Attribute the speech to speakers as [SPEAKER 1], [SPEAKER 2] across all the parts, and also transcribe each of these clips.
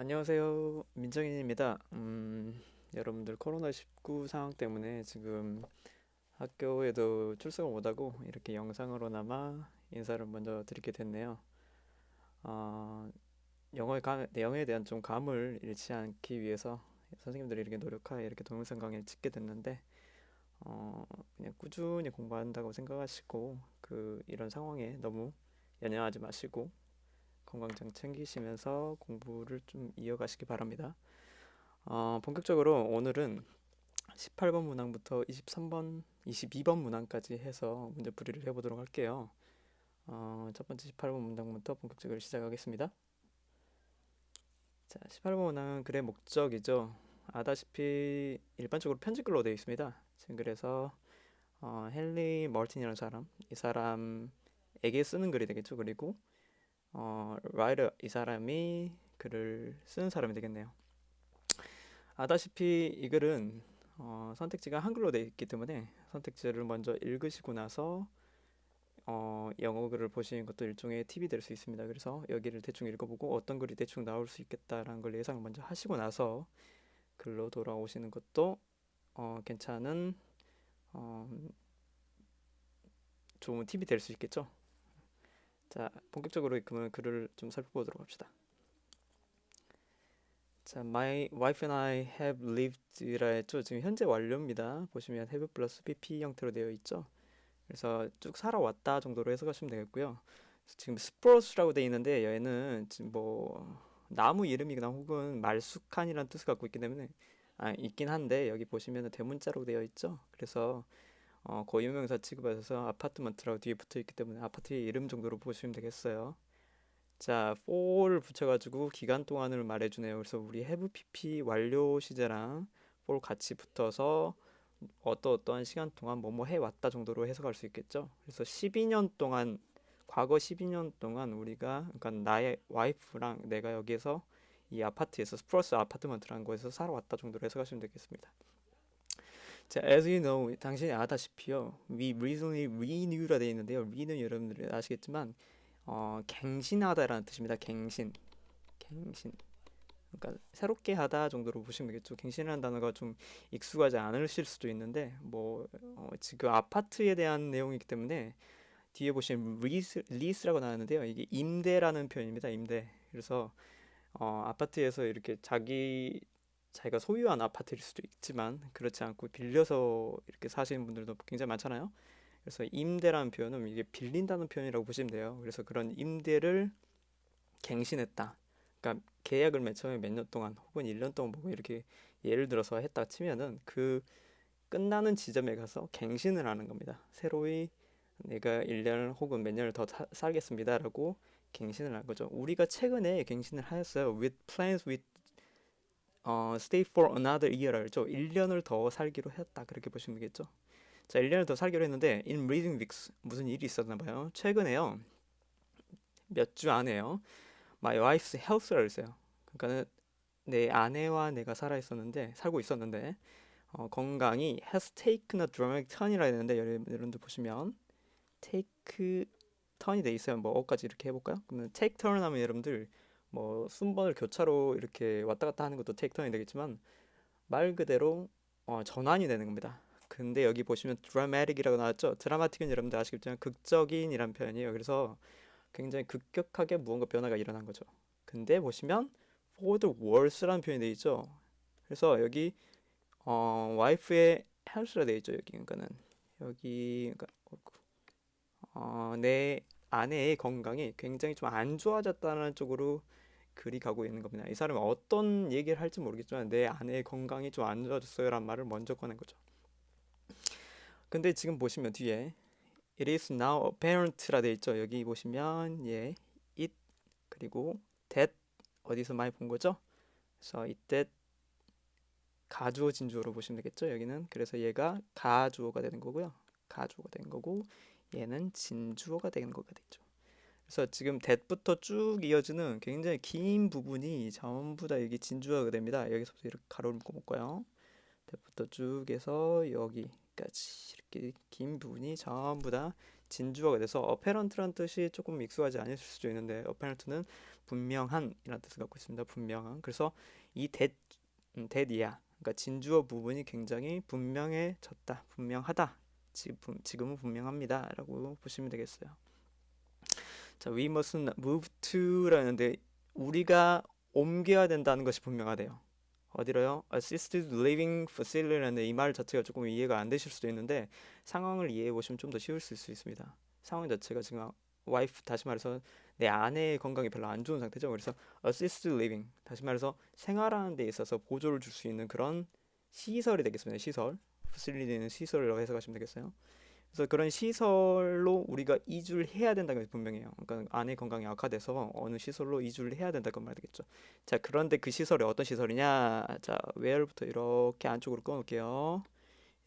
[SPEAKER 1] 안녕하세요. 민정인입니다. 여러분들 코로나19 상황 때문에 지금 학교에도 출석을 못하고 이렇게 영상으로나마 인사를 먼저 드리게 됐네요. 어, 내용에 대한 좀 감을 잃지 않기 위해서 선생님들이 이렇게 노력하여 이렇게 동영상 강의를 찍게 됐는데, 그냥 꾸준히 공부한다고 생각하시고, 이런 상황에 너무 연연하지 마시고, 건강 잘 챙기시면서 공부를 좀 이어가시기 바랍니다. 본격적으로 오늘은 18번 문항부터 23번, 22번 문항까지 해서 문제풀이를 해보도록 할게요. 첫 번째 18번 문항부터 본격적으로 시작하겠습니다. 자, 18번 문항은 글의 목적이죠. 아다시피 일반적으로 편집글로 되어 있습니다. 지금 그래서 헨리 멀틴이라는 사람, 이 사람에게 쓰는 글이 되겠죠. 그리고 라이터, 이 사람이 글을 쓰는 사람이 되겠네요. 아다시피 이 글은 선택지가 한글로 되어 있기 때문에 선택지를 먼저 읽으시고 나서 영어 글을 보시는 것도 일종의 팁이 될 수 있습니다. 그래서 여기를 대충 읽어보고 어떤 글이 대충 나올 수 있겠다라는 걸 예상을 먼저 하시고 나서 글로 돌아오시는 것도 괜찮은 어, 좋은 팁이 될 수 있겠죠. 자, 본격적으로 그러면 글을 좀 살펴보도록 합시다. 자, My wife and I have lived라 했죠. 지금 현재 완료입니다. 보시면 have 플러스 pp 형태로 되어 있죠. 그래서 쭉 살아왔다 정도로 해석하시면 되겠고요. 지금 스프로스라고 되어 있는데 얘는 지금 뭐 나무 이름이거나 혹은 말쑥한이라는 뜻을 갖고 있기 때문에 있긴 한데 여기 보시면 대문자로 되어 있죠. 그래서 고유명사 취급해서 아파트먼트라고 뒤에 붙어 있기 때문에 아파트의 이름 정도로 보시면 되겠어요. 자, for를 붙여가지고 기간 동안을 말해주네요. 그래서 우리 have pp 완료 시제랑 for 같이 붙어서 어떠한 시간 동안 뭐뭐 해왔다 정도로 해석할 수 있겠죠. 그래서 12년 동안, 과거 12년 동안 우리가, 그러니까 나의 와이프랑 내가 여기에서 이 아파트에서 스프러스 아파트먼트라는 곳에서 살아왔다 정도로 해석하시면 되겠습니다. 자, as you know, 당신이 아다시피요. We recently renew라 되어 있는데요. renew 여러분들이 아시겠지만 갱신하다라는 뜻입니다. 갱신. 그러니까 새롭게 하다 정도로 보시면 되겠죠. 갱신이라는 단어가 좀 익숙하지 않으실 수도 있는데 지금 아파트에 대한 내용이기 때문에 뒤에 보시면 리스라고 나왔는데요. 이게 임대라는 표현입니다. 임대. 그래서 아파트에서 이렇게 자기가 소유한 아파트일 수도 있지만 그렇지 않고 빌려서 이렇게 사시는 분들도 굉장히 많잖아요. 그래서 임대라는 표현은 이게 빌린다는 표현이라고 보시면 돼요. 그래서 그런 임대를 갱신했다. 그러니까 계약을 맨 처음에 몇 년 동안 혹은 1년 동안 보고 이렇게 예를 들어서 했다 치면은 그 끝나는 지점에 가서 갱신을 하는 겁니다. 새로이 내가 1년 혹은 몇 년을 더 살겠습니다라고 갱신을 한 거죠. 우리가 최근에 갱신을 하였어요. With plans with stay for another year라 그랬죠. 1년을 더 살기로 했다. 그렇게 보시면 되겠죠. 자, 1년을 더 살기로 했는데 in recent weeks 무슨 일이 있었나 봐요. 최근에요. 몇 주 안에요. My wife's health라고 했어요. 그러니까는 내 아내와 내가 살고 있었는데 건강이 has taken a dramatic turn이라 했는데 여러분들 보시면 take turn이 돼 있어요. 뭐 어까지 이렇게 해볼까요? 그러면 take turn 하면 여러분들 뭐 순번을 교차로 이렇게 왔다 갔다 하는 것도 take turn이 되겠지만 말 그대로 전환이 되는 겁니다. 근데 여기 보시면 dramatic이라고 나왔죠? 드라마틱은 여러분들 아시겠지만 극적인이란 표현이에요. 그래서 굉장히 급격하게 무언가 변화가 일어난 거죠. 근데 보시면 for the worse라는 표현이 되어 있죠. 그래서 여기 와이프의 health라 되어 있죠. 여기 그러니까는 여기 그러니까 내 아내의 건강이 굉장히 좀 안 좋아졌다는 쪽으로 글이 가고 있는 겁니다. 이 사람이 어떤 얘기를 할지 모르겠지만 내 아내의 건강이 좀 안 좋아졌어요라는 말을 먼저 꺼낸 거죠. 근데 지금 보시면 뒤에 It is now apparent라 되어 있죠. 여기 보시면 it 그리고 that 어디서 많이 본 거죠? 그래서 이때 가주어 진주어로 보시면 되겠죠. 여기는 그래서 얘가 가주어가 되는 거고요. 가주어가 되는 거고 얘는 진주어가 되는 거가 되죠. 그래서 지금 that부터 쭉 이어지는 굉장히 긴 부분이 전부 다 여기 진주어가 됩니다. 여기서부터 이렇게 가로를 묶어볼까요? that부터 쭉 해서 여기까지 이렇게 긴 부분이 전부 다 진주어가 돼서 apparent라는 뜻이 조금 익숙하지 않으실 수도 있는데 apparent는 분명한이라는 뜻을 갖고 있습니다. 분명한. 그래서 이 that이야. 그러니까 진주어 부분이 굉장히 분명해졌다. 분명하다. 지금은 분명합니다라고 보시면 되겠어요. 자, we must move to라는데 우리가 옮겨야 된다는 것이 분명하대요. 어디로요? Assisted Living Facility라는 이 말 자체가 조금 이해가 안 되실 수도 있는데 상황을 이해해 보시면 좀 더 쉬울 수 있습니다. 상황 자체가 지금 와이프 다시 말해서 내 아내의 건강이 별로 안 좋은 상태죠. 그래서 Assisted Living 다시 말해서 생활하는 데 있어서 보조를 줄 수 있는 그런 시설이 되겠습니다. 시설. Facility는 시설로 해석하시면 되겠어요. 그래서 그런 시설로 우리가 이주를 해야 된다는 게 분명해요. 그러니까 아내 건강이 악화돼서 어느 시설로 이주를 해야 된다고 말 되겠죠. 자, 그런데 그 시설이 어떤 시설이냐? 자, where부터 이렇게 안쪽으로 꺼놓을게요.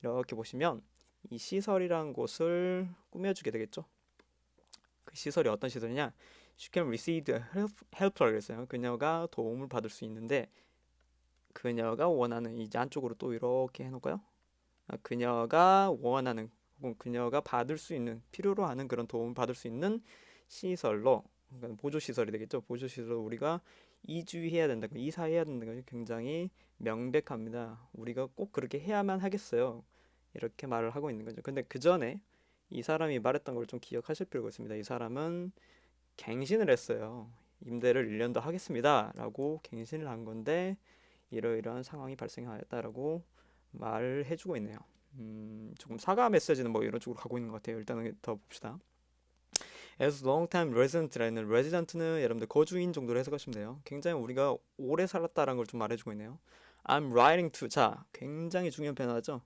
[SPEAKER 1] 이렇게 보시면 이 시설이란 곳을 꾸며주게 되겠죠. 그 시설이 어떤 시설이냐? She can receive help라고 그랬어요. 그녀가 도움을 받을 수 있는데 그녀가 원하는 이 안쪽으로 또 이렇게 해놓을까요? 그녀가 원하는 혹은 그녀가 받을 수 있는 필요로 하는 그런 도움을 받을 수 있는 시설로 그러니까 보조 시설이 되겠죠. 보조 시설로 우리가 이주해야 된다, 이사해야 된다는 것이 굉장히 명백합니다. 우리가 꼭 그렇게 해야만 하겠어요. 이렇게 말을 하고 있는 거죠. 근데 그 전에 이 사람이 말했던 걸 좀 기억하실 필요가 있습니다. 이 사람은 갱신을 했어요. 임대를 1년 더 하겠습니다라고 갱신을 한 건데 이러이러한 상황이 발생하였다라고 말을 해주고 있네요. 조금 사과 메시지는 뭐 이런 쪽으로 가고 있는 것 같아요. 일단은 더 봅시다. As long-time resident라는 resident는 여러분들 거주인 정도로 해석하시면 돼요. 굉장히 우리가 오래 살았다라는 걸 좀 말해주고 있네요. I'm writing to. 자, 굉장히 중요한 변화죠.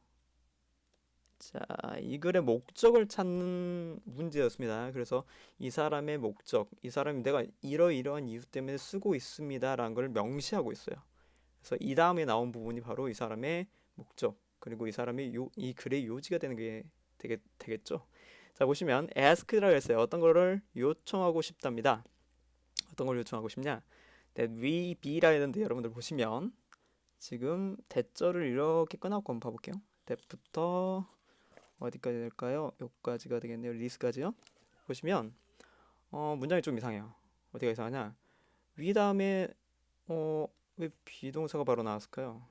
[SPEAKER 1] 자, 이 글의 목적을 찾는 문제였습니다. 그래서 이 사람의 목적, 이 사람이 내가 이러이러한 이유 때문에 쓰고 있습니다라는 걸 명시하고 있어요. 그래서 이 다음에 나온 부분이 바로 이 사람의 목적, 그리고 이 사람이 이 글의 요지가 되는 게 되겠죠. 자, 보시면 ask라고 했어요. 어떤 거를 요청하고 싶답니다. 어떤 걸 요청하고 싶냐? That we be라 했는데 여러분들 보시면 지금 대절을 이렇게 끊었고 한번 봐볼게요. that부터 어디까지 될까요? 여기까지가 되겠네요. 리스까지요. 보시면 문장이 좀 이상해요. 어디가 이상하냐? 위 다음에 왜 비동사가 바로 나왔을까요?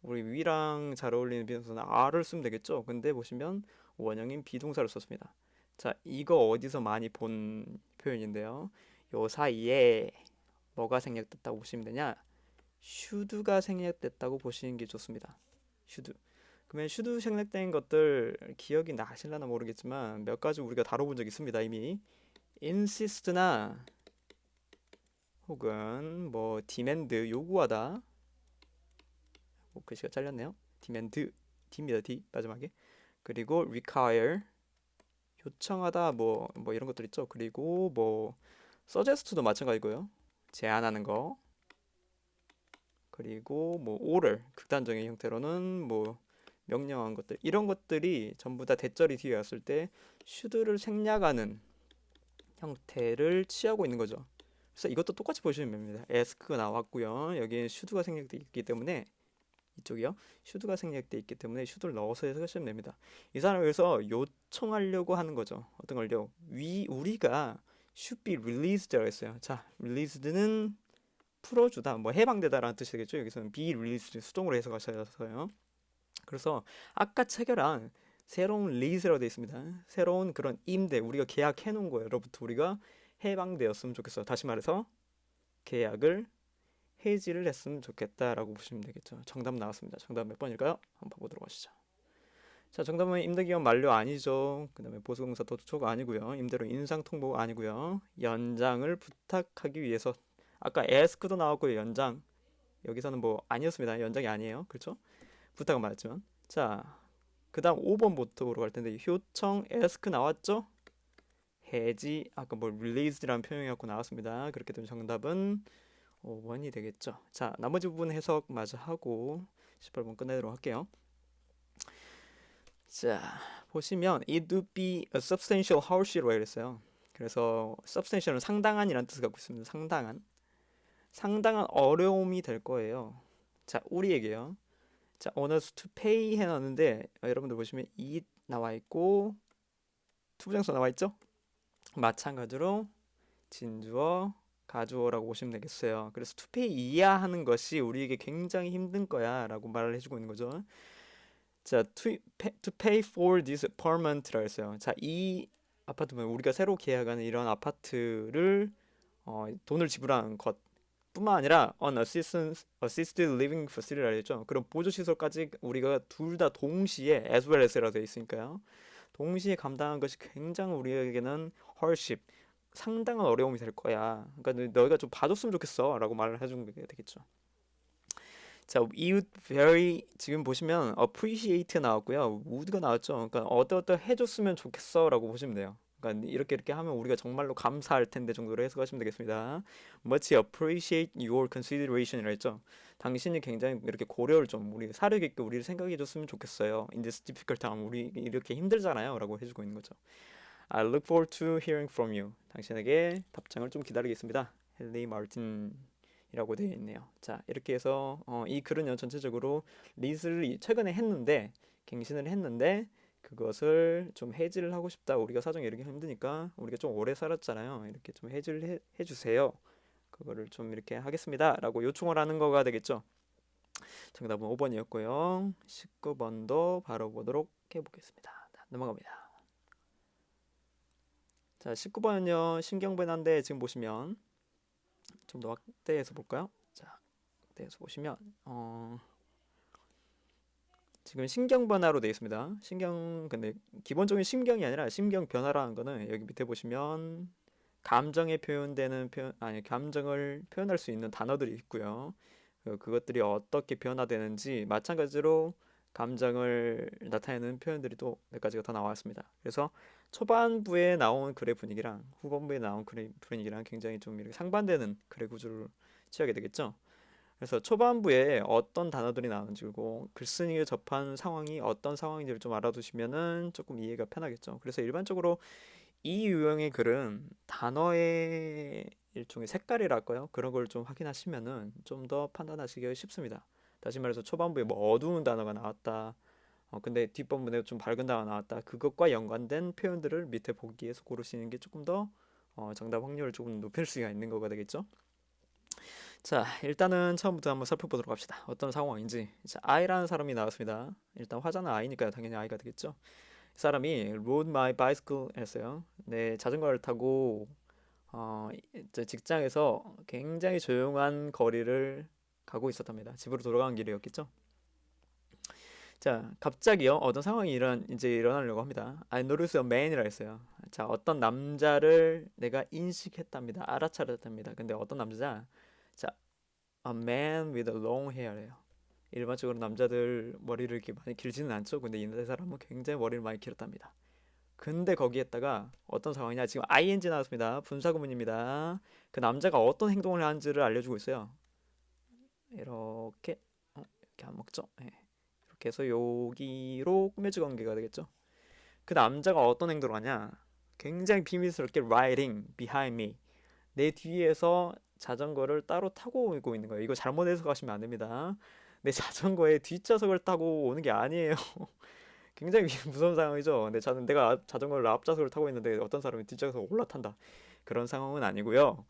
[SPEAKER 1] 우리 위랑 잘 어울리는 비동사는 are를 쓰면 되겠죠? 근데 보시면 원형인 비동사를 썼습니다. 자, 이거 어디서 많이 본 표현인데요. 요 사이에 뭐가 생략됐다고 보시면 되냐? should가 생략됐다고 보시는 게 좋습니다. should. 그러면 should 생략된 것들 기억이 나실려나 모르겠지만 몇 가지 우리가 다뤄본 적 있습니다. 이미 insist나 혹은 뭐 demand 요구하다 글씨가 잘렸네요. demand D입니다. D 마지막에. 그리고 require 요청하다 뭐 이런 것들 있죠. 그리고 뭐 suggest도 마찬가지고요. 제안하는 거. 그리고 뭐 order 극단적인 형태로는 뭐 명령한 것들 이런 것들이 전부 다 대절이 뒤에 왔을 때 should를 생략하는 형태를 취하고 있는 거죠. 그래서 이것도 똑같이 보시면 됩니다. ask가 나왔고요. 여기에 should가 생략되어 있기 때문에 이쪽이요. should가 생략되어 있기 때문에 should를 넣어서 해석하시면 됩니다. 이 사람을 위해서 요청하려고 하는 거죠. 어떤 걸요? 우리가 should be released라고 했어요. 자, released는 풀어주다, 뭐 해방되다라는 뜻이 되겠죠. 여기서는 be released 수동으로 해석하셔서요. 그래서 아까 체결한 새로운 리즈라고 되어 있습니다. 새로운 그런 임대 우리가 계약해 놓은 거로부터 우리가 해방되었으면 좋겠어. 다시 말해서 계약을 해지를 했으면 좋겠다라고 보시면 되겠죠. 정답 나왔습니다. 정답 몇 번일까요? 한번 봐보도록 하시죠. 자, 정답은 임대기간 만료 아니죠. 그 다음에 보수공사 도촉 아니고요. 임대료 인상 통보 아니고요. 연장을 부탁하기 위해서 아까 ask도 나왔고요. 연장 여기서는 뭐 아니었습니다. 연장이 아니에요. 그렇죠? 부탁은 맞았지만 자, 그 다음 5번부터 갈 텐데 요청 ask 나왔죠? 해지 아까 뭐 released라는 표현이 갖고 나왔습니다. 그렇게 되면 정답은 5번이 되겠죠. 자, 나머지 부분 해석 마저 하고 18번 끝내도록 할게요. 자, 보시면 it would be a substantial hardship이라고 했어요. 그래서 substantial은 상당한이라는 뜻을 갖고 있습니다. 상당한 어려움이 될 거예요. 자, 우리에게요. 자, on us to pay 해놨는데 여러분들 보시면 it 나와 있고 투부정사 나와 있죠? 마찬가지로 진주어, 가주어라고 보시면 되겠어요. 그래서 to pay 이하하는 것이 우리에게 굉장히 힘든 거야라고 말을 해주고 있는 거죠. 자, to pay for this apartment라고 했어요. 자, 이 아파트면 우리가 새로 계약하는 이런 아파트를 돈을 지불하는 것 뿐만 아니라 assisted living facility라고 했죠. 그럼 보조시설까지 우리가 둘 다 동시에 as well as라고 되어 있으니까요. 동시에 감당한 것이 굉장히 우리에게는 hardship, 상당한 어려움이 될 거야. 그러니까 너희가 좀 봐줬으면 좋겠어 라고 말을 해주는 게 되겠죠. 자, you would very 지금 보시면 appreciate 나왔고요. would가 나왔죠. 그러니까 어떠 해줬으면 좋겠어라고 보시면 돼요. 그러니까 이렇게 하면 우리가 정말로 감사할 텐데 정도로 해석하시면 되겠습니다. Much appreciate your consideration이라 했죠. 당신이 굉장히 이렇게 고려를 좀 우리 사려 깊게 우리를 생각해줬으면 좋겠어요. In this difficult time 우리 이렇게 힘들잖아요.라고 해주고 있는 거죠. I look forward to hearing from you. 당신에게 답장을 좀 기다리겠습니다. 헨리 마틴. 이라고 되어 있네요. 자, 이렇게 해서 이 글은요 전체적으로 리즈를 최근에 했는데 갱신을 했는데 그것을 좀 해지를 하고 싶다. 우리가 사정이 이렇게 힘드니까 우리가 좀 오래 살았잖아요. 이렇게 좀 해지를 해주세요. 그거를 좀 이렇게 하겠습니다. 라고 요청을 하는 거가 되겠죠. 정답은 5번이었고요. 19번도 바로 보도록 해보겠습니다. 자, 넘어갑니다. 자, 19번은요 신경변화인데 지금 보시면 좀 더 확대해서 볼까요? 자, 확대해서 보시면 지금 신경 변화로 되어 있습니다. 근데 기본적인 심경이 아니라 심경 변화라는 거는 여기 밑에 보시면 감정에 표현되는 감정을 표현할 수 있는 단어들이 있고요. 그것들이 어떻게 변화되는지 마찬가지로 감정을 나타내는 표현들이 또 몇 가지가 더 나왔습니다. 그래서 초반부에 나온 글의 분위기랑 후반부에 나온 글의 분위기랑 굉장히 좀 이렇게 상반되는 글의 구조를 취하게 되겠죠. 그래서 초반부에 어떤 단어들이 나오는지 그리고 글쓴이를 접한 상황이 어떤 상황인지를 좀 알아두시면은 조금 이해가 편하겠죠. 그래서 일반적으로 이 유형의 글은 단어의 일종의 색깔이랄까요? 그런 걸 좀 확인하시면은 좀 더 판단하시기가 쉽습니다. 다시 말해서 초반부에 뭐 어두운 단어가 나왔다. 근데 뒷부분에 좀 밝은 단어가 나왔다. 그것과 연관된 표현들을 밑에 보기에서 고르시는 게 조금 더 정답 확률을 조금 높일 수가 있는 거가 되겠죠. 자, 일단은 처음부터 한번 살펴보도록 합시다. 어떤 상황인지. 자, I라는 사람이 나왔습니다. 일단 화자는 I니까요. 당연히 I가 되겠죠. 이 사람이 rode my bicycle 했어요. 내 자전거를 타고 직장에서 굉장히 조용한 거리를 가고 있었답니다. 집으로 돌아가는 길이었겠죠. 자, 갑자기요. 어떤 상황이 이제 일어나려고 합니다. I noticed a man이라 했어요. 자, 어떤 남자를 내가 인식했답니다. 알아차렸답니다. 근데 어떤 남자자? 자, a man with a long hair래요. 일반적으로 남자들 머리를 이렇게 많이 길지는 않죠. 근데 이 사람은 굉장히 머리를 많이 길었답니다. 근데 거기에다가 어떤 상황이냐? 지금 ing 나왔습니다. 분사구문입니다. 그 남자가 어떤 행동을 하는지를 알려주고 있어요. 이렇게 안 먹죠? 네. 이렇게 해서 여기로 꾸며진 관계가 되겠죠. 그 남자가 어떤 행동을 하냐? 굉장히 비밀스럽게 riding behind me. 내 뒤에서 자전거를 따로 타고 오고 있는 거예요. 이거 잘못 해석하시면 안 됩니다. 내 자전거에 뒷좌석을 타고 오는 게 아니에요. 굉장히 무서운 상황이죠. 내가 자전거를 앞좌석을 타고 있는데 어떤 사람이 뒷좌석에 올라탄다. 그런 상황은 아니고요.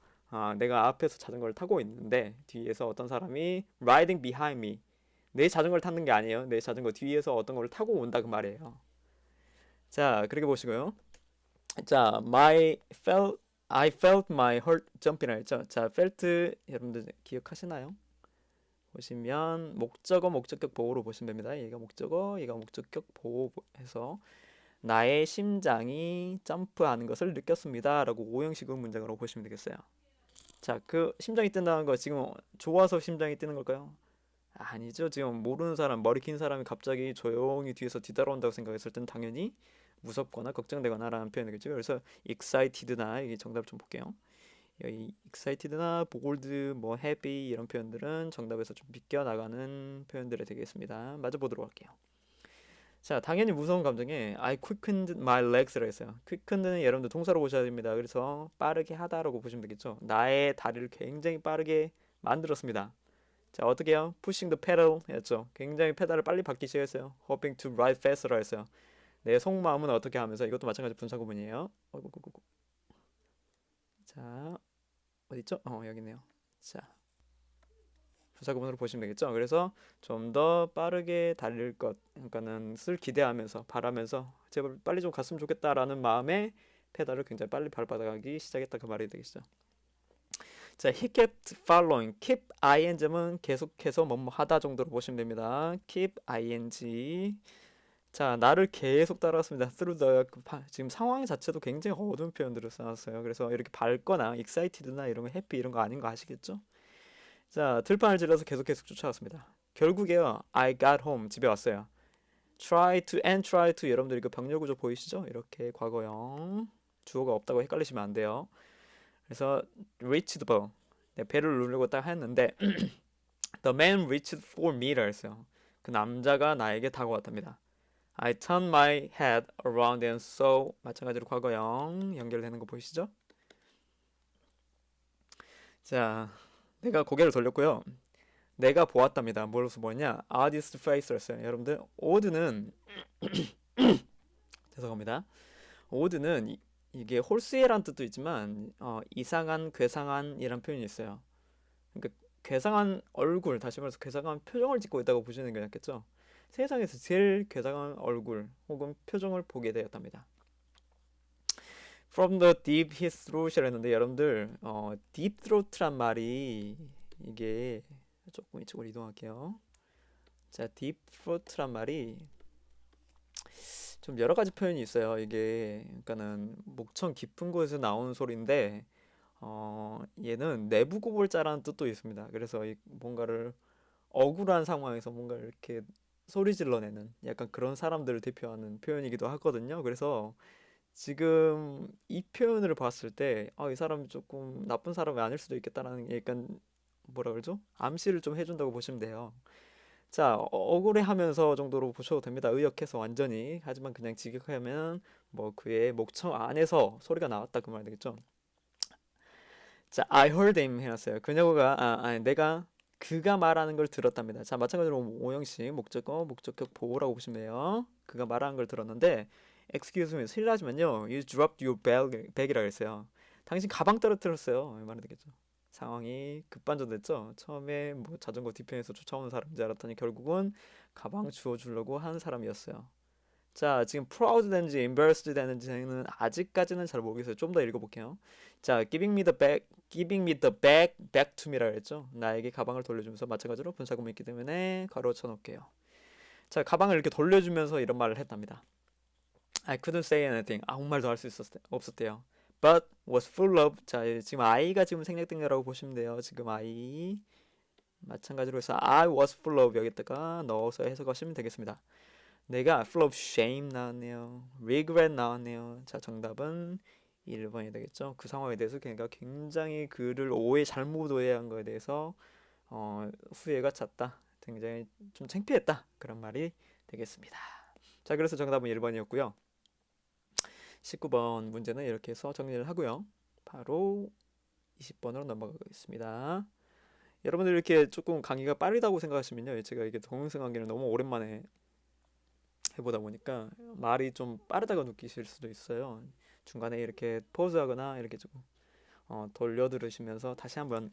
[SPEAKER 1] 내가 앞에서 자전거를 타고 있는데 뒤에서 어떤 사람이 riding behind me. 내 자전거를 타는 게 아니에요. 내 자전거 뒤에서 어떤 걸 타고 온다 그 말이에요. 자, 그렇게 보시고요. 자, I felt my heart jumping이라 했죠. 자, felt 여러분들 기억하시나요? 보시면 목적격 보호로 보시면 됩니다. 얘가 목적격 보호해서 나의 심장이 점프하는 것을 느꼈습니다. 라고 오형식의 문장으로 보시면 되겠어요. 자, 그 심장이 뛴다는 거 지금 좋아서 심장이 뛰는 걸까요? 아니죠. 지금 모르는 사람, 머리 긴 사람이 갑자기 조용히 뒤에서 뒤따라온다고 생각했을 땐 당연히 무섭거나 걱정되거나 라는 표현이겠죠. 그래서 excited나 이게 정답 좀 볼게요. 여기 excited나 bold, 뭐 happy 이런 표현들은 정답에서 좀 비껴나가는 표현들이 되겠습니다. 마저 보도록 할게요. 자, 당연히 무서운 감정에 I quickened my legs라 했어요. quickened는 여러분들 동사로 보셔야 됩니다. 그래서 빠르게 하다라고 보시면 되겠죠. 나의 다리를 굉장히 빠르게 만들었습니다. 자, 어떻게 해요? pushing the pedal 했죠. 굉장히 페달을 빨리 밟기 시작했어요. hoping to ride faster라 했어요. 내 속마음은 어떻게 하면서 이것도 마찬가지 분사 구문이에요. 어이구. 자, 어딨죠? 여기 있네요. 자, 분사 구문으로 보시면 되겠죠? 그래서 좀 더 빠르게 달릴 것, 그러니까는 쓸 기대하면서 바라면서 제발 빨리 좀 갔으면 좋겠다라는 마음에 페달을 굉장히 빨리 밟아가기 시작했다 그 말이 되겠죠. 자, he kept following. keep ing은 계속해서 뭐뭐 하다 정도로 보시면 됩니다. keep ing. 자, 나를 계속 따라왔습니다. through the 지금 상황 자체도 굉장히 어두운 표현들을 써놨어요. 그래서 이렇게 밝거나 excited나 이런 거 happy 이런 거 아닌 거 아시겠죠? 자, 들판을 질러서 계속 쫓아왔습니다. 결국에요. I got home. 집에 왔어요. try to and try to 여러분들 이거 병렬 구조 보이시죠? 이렇게 과거형 주어가 없다고 헷갈리시면 안 돼요. 그래서 reached the 네, 배를 누르고 딱 했는데 the man reached for me 랬어요. 그 남자가 나에게 다가왔답니다. I turned my head around and saw 마찬가지로 과거형 연결되는 거 보이시죠? 자, 내가 고개를 돌렸고요. 내가 보았답니다. 뭐로서 보았냐? artist face였어요. 여러분들 오드는 죄송합니다. 오드는 이게 홀수예란 뜻도 있지만 이상한, 괴상한 이란 표현이 있어요. 그러니까 괴상한 얼굴, 다시 말해서 괴상한 표정을 짓고 있다고 보시는 게 낫겠죠. 세상에서 제일 괴상한 얼굴 혹은 표정을 보게 되었답니다. From the deep his throat이라 했는데 여러분들 deep throat란 말이 이게 조금 이쪽으로 이동할게요. 자, deep throat란 말이 좀 여러 가지 표현이 있어요. 이게 그러니까는 목청 깊은 곳에서 나오는 소리인데 얘는 내부 고골자라는 뜻도 있습니다. 그래서 뭔가를 억울한 상황에서 뭔가 이렇게 소리 질러내는 약간 그런 사람들을 대표하는 표현이기도 하거든요. 그래서 지금 이 표현을 봤을 때 이 사람이 조금 나쁜 사람이 아닐 수도 있겠다라는 약간 뭐라 그러죠? 암시를 좀 해준다고 보시면 돼요. 자, 억울해하면서 정도로 보셔도 됩니다. 의역해서 완전히. 하지만 그냥 직역하면 뭐 그의 목청 안에서 소리가 나왔다 그 말 되겠죠. 자, I heard him 해놨어요. 그녀가 아니 내가 그가 말하는 걸 들었답니다. 자, 마찬가지로 오형식 목적어, 목적격 보호라고 보시면 돼요. 그가 말하는 걸 들었는데 excuse me, 실례하지만요. You dropped your bag이라고 했어요. 당신 가방 떨어뜨렸어요. 이 말이 되겠죠. 상황이 급반전됐죠. 처음에 뭐 자전거 뒤편에서 쫓아오는 사람인 줄 알았더니 결국은 가방 주워주려고 한 사람이었어요. 자, 지금 proud 되는지 embarrassed 되는지는 아직까지는 잘 모르겠어요. 좀 더 읽어볼게요. 자, giving me the bag back to me라 했죠. 나에게 가방을 돌려주면서 마찬가지로 분사구문 있기 때문에 괄호 쳐놓을게요. 자, 가방을 이렇게 돌려주면서 이런 말을 했답니다. I couldn't say anything. 아무 말도 할 수 없었대요. But was full of. 자, 지금 I가 지금 생략된 거라고 보시면 돼요. 지금 I 마찬가지로 해서 I was full of 여기다가 넣어서 해석하시면 되겠습니다. 내가 full of shame 나왔네요. regret 나왔네요. 자, 정답은 1번이 되겠죠. 그 상황에 대해서 걔가 굉장히 그를 잘못 오해한 거에 대해서 후회가 찼다. 굉장히 좀 창피했다. 그런 말이 되겠습니다. 자, 그래서 정답은 1번이었고요. 19번 문제는 이렇게 해서 정리를 하고요. 바로 20번으로 넘어가겠습니다. 여러분들 이렇게 조금 강의가 빠르다고 생각하시면요. 제가 이게 동영상 강의를 너무 오랜만에 해보다 보니까 말이 좀 빠르다고 느끼실 수도 있어요. 중간에 이렇게 포즈하거나 이렇게 조금 돌려 들으시면서 다시 한번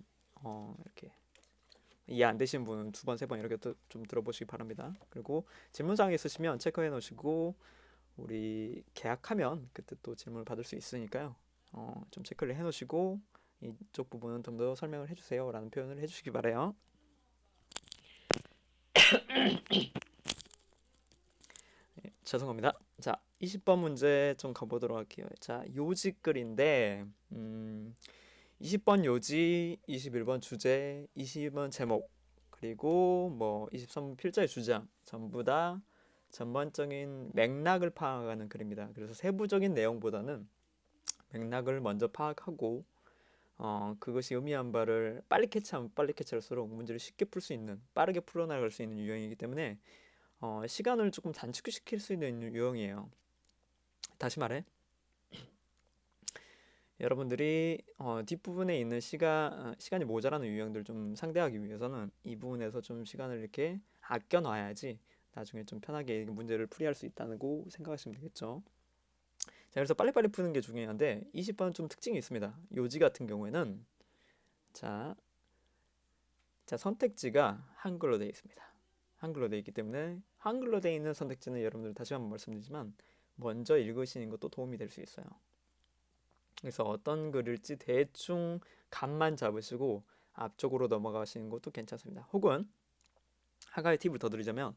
[SPEAKER 1] 이렇게 이해 안 되신 분은 두 번, 세 번 이렇게 좀 들어보시기 바랍니다. 그리고 질문사항 있으시면 체크해 놓으시고 우리 계약하면 그때 또 질문을 받을 수 있으니까요. 좀 체크를 해 놓으시고 이쪽 부분은 좀 더 설명을 해주세요 라는 표현을 해주시기 바래요. 죄송합니다. 자, 20번 문제 좀 가보도록 할게요. 자, 요지글인데 20번 요지, 21번 주제, 20번 제목, 그리고 뭐 23번 필자의 주장 전부 다 전반적인 맥락을 파악하는 글입니다. 그래서 세부적인 내용보다는 맥락을 먼저 파악하고 그것이 의미한 바를 빨리 캐치하면 빨리 캐치할수록 문제를 쉽게 풀 수 있는, 빠르게 풀어나갈 수 있는 유형이기 때문에 시간을 조금 단축시킬 수 있는 유형이에요. 다시 말해 여러분들이 뒷부분에 있는 시간이 모자라는 유형들 좀 상대하기 위해서는 이 부분에서 좀 시간을 이렇게 아껴 놔야지 나중에 좀 편하게 문제를 풀이할 수 있다고 생각하시면 되겠죠. 자, 그래서 빨리빨리 푸는 게 중요한데 20번은 좀 특징이 있습니다. 요지 같은 경우에는 자, 선택지가 한글로 되어 있습니다. 한글로 되어 있기 때문에 한글로 되어 있는 선택지는 여러분들 다시 한번 말씀드리지만 먼저 읽으시는 것도 도움이 될 수 있어요. 그래서 어떤 글일지 대충 감만 잡으시고 앞쪽으로 넘어가시는 것도 괜찮습니다. 혹은 한 가지 팁을 더 드리자면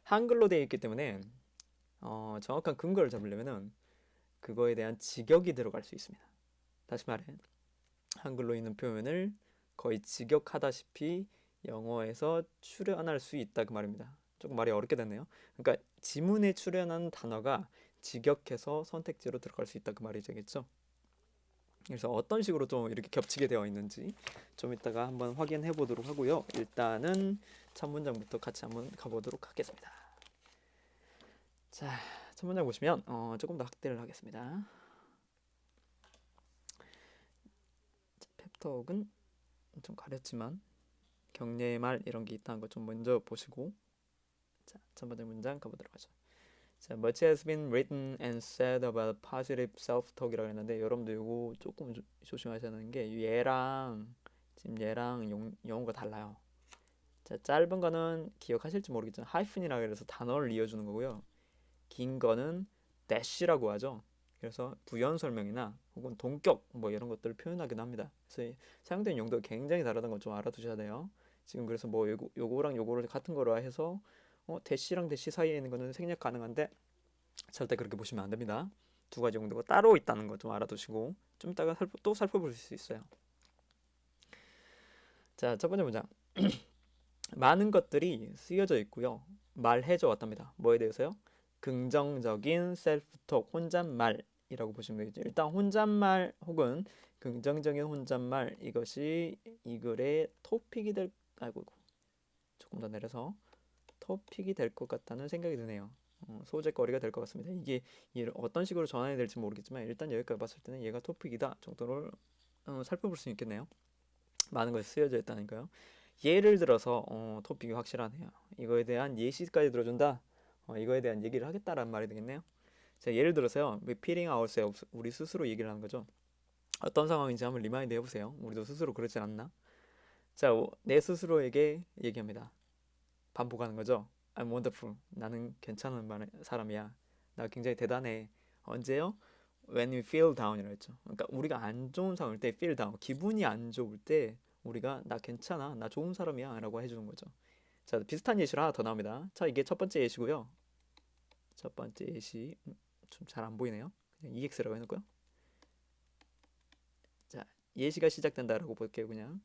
[SPEAKER 1] 한글로 되어 있기 때문에 정확한 근거를 잡으려면은 그거에 대한 직역이 들어갈 수 있습니다. 다시 말해 한글로 있는 표현을 거의 직역하다시피 영어에서 출연할 수 있다 그 말입니다. 조금 말이 어렵게 됐네요. 그러니까 지문에 출연하는 단어가 직역해서 선택지로 들어갈 수 있다 그 말이 되겠죠. 그래서 어떤 식으로 좀 이렇게 겹치게 되어 있는지 좀 이따가 한번 확인해 보도록 하고요. 일단은 첫 문장부터 같이 한번 가보도록 하겠습니다. 자, 첫 문장 보시면 조금 더 확대를 하겠습니다. 펩톡은 좀 가렸지만 격려의 말 이런 게 있다는 거 좀 먼저 보시고 자, 첫 번째 문장 가보도록 하죠. 자, much has been written and said about positive self-talk이라고 했는데 여러분들 이거 조금 조심하셔야 하는 게 얘랑 지금 얘랑 영어가 달라요. 자, 짧은 거는 기억하실지 모르겠지만 하이픈이라고 해서 단어를 이어주는 거고요. 긴 거는 dash라고 하죠. 그래서 부연 설명이나 혹은 동격 뭐 이런 것들을 표현하기도 합니다. 그래서 사용되는 용도가 굉장히 다르다는 건 좀 알아두셔야 돼요. 지금 그래서 뭐 요거랑 요거를 같은 거로 해서 대시랑 대시 사이에 있는 거는 생략 가능한데 절대 그렇게 보시면 안 됩니다. 두 가지 용도가 따로 있다는 거 좀 알아두시고 좀 이따가 또 살펴볼 수 있어요. 자, 첫 번째 문장. 많은 것들이 쓰여져 있고요. 말해줘 왔답니다. 뭐에 대해서요? 긍정적인 셀프톡, 혼잣말이라고 보시면 되겠죠. 일단 혼잣말 혹은 긍정적인 혼잣말 이것이 이 글의 토픽이 될 아이고 조금 더 내려서 토픽이 될 것 같다는 생각이 드네요. 소재거리가 될 것 같습니다. 이게 어떤 식으로 전환이 될지 모르겠지만 일단 여기까지 봤을 때는 얘가 토픽이다 정도를 살펴볼 수 있겠네요. 많은 것이 쓰여져 있다니까요. 예를 들어서 토픽이 확실하네요. 이거에 대한 예시까지 들어준다. 이거에 대한 얘기를 하겠다라는 말이 되겠네요. 자, 예를 들어서요. repeating ourselves. 우리 스스로 얘기를 하는 거죠. 어떤 상황인지 한번 리마인드 해보세요. 우리도 스스로 그러지 않나? 자, 내 스스로에게 얘기합니다. 반복하는 거죠. I'm wonderful. 나는 괜찮은 사람이야. 나 굉장히 대단해. 언제요? When we feel down이라고 했죠. 그러니까 우리가 안 좋은 상황일 때 feel down. 기분이 안 좋을 때 우리가 나 괜찮아. 나 좋은 사람이야. 라고 해주는 거죠. 자, 비슷한 예시로 하나 더 나옵니다. 자, 이게 첫 번째 예시고요. 첫 번째 예시 좀 잘 안 보이네요. 그냥 EX라고 해놓고요. 자, 예시가 시작된다라고 볼게요. 그냥.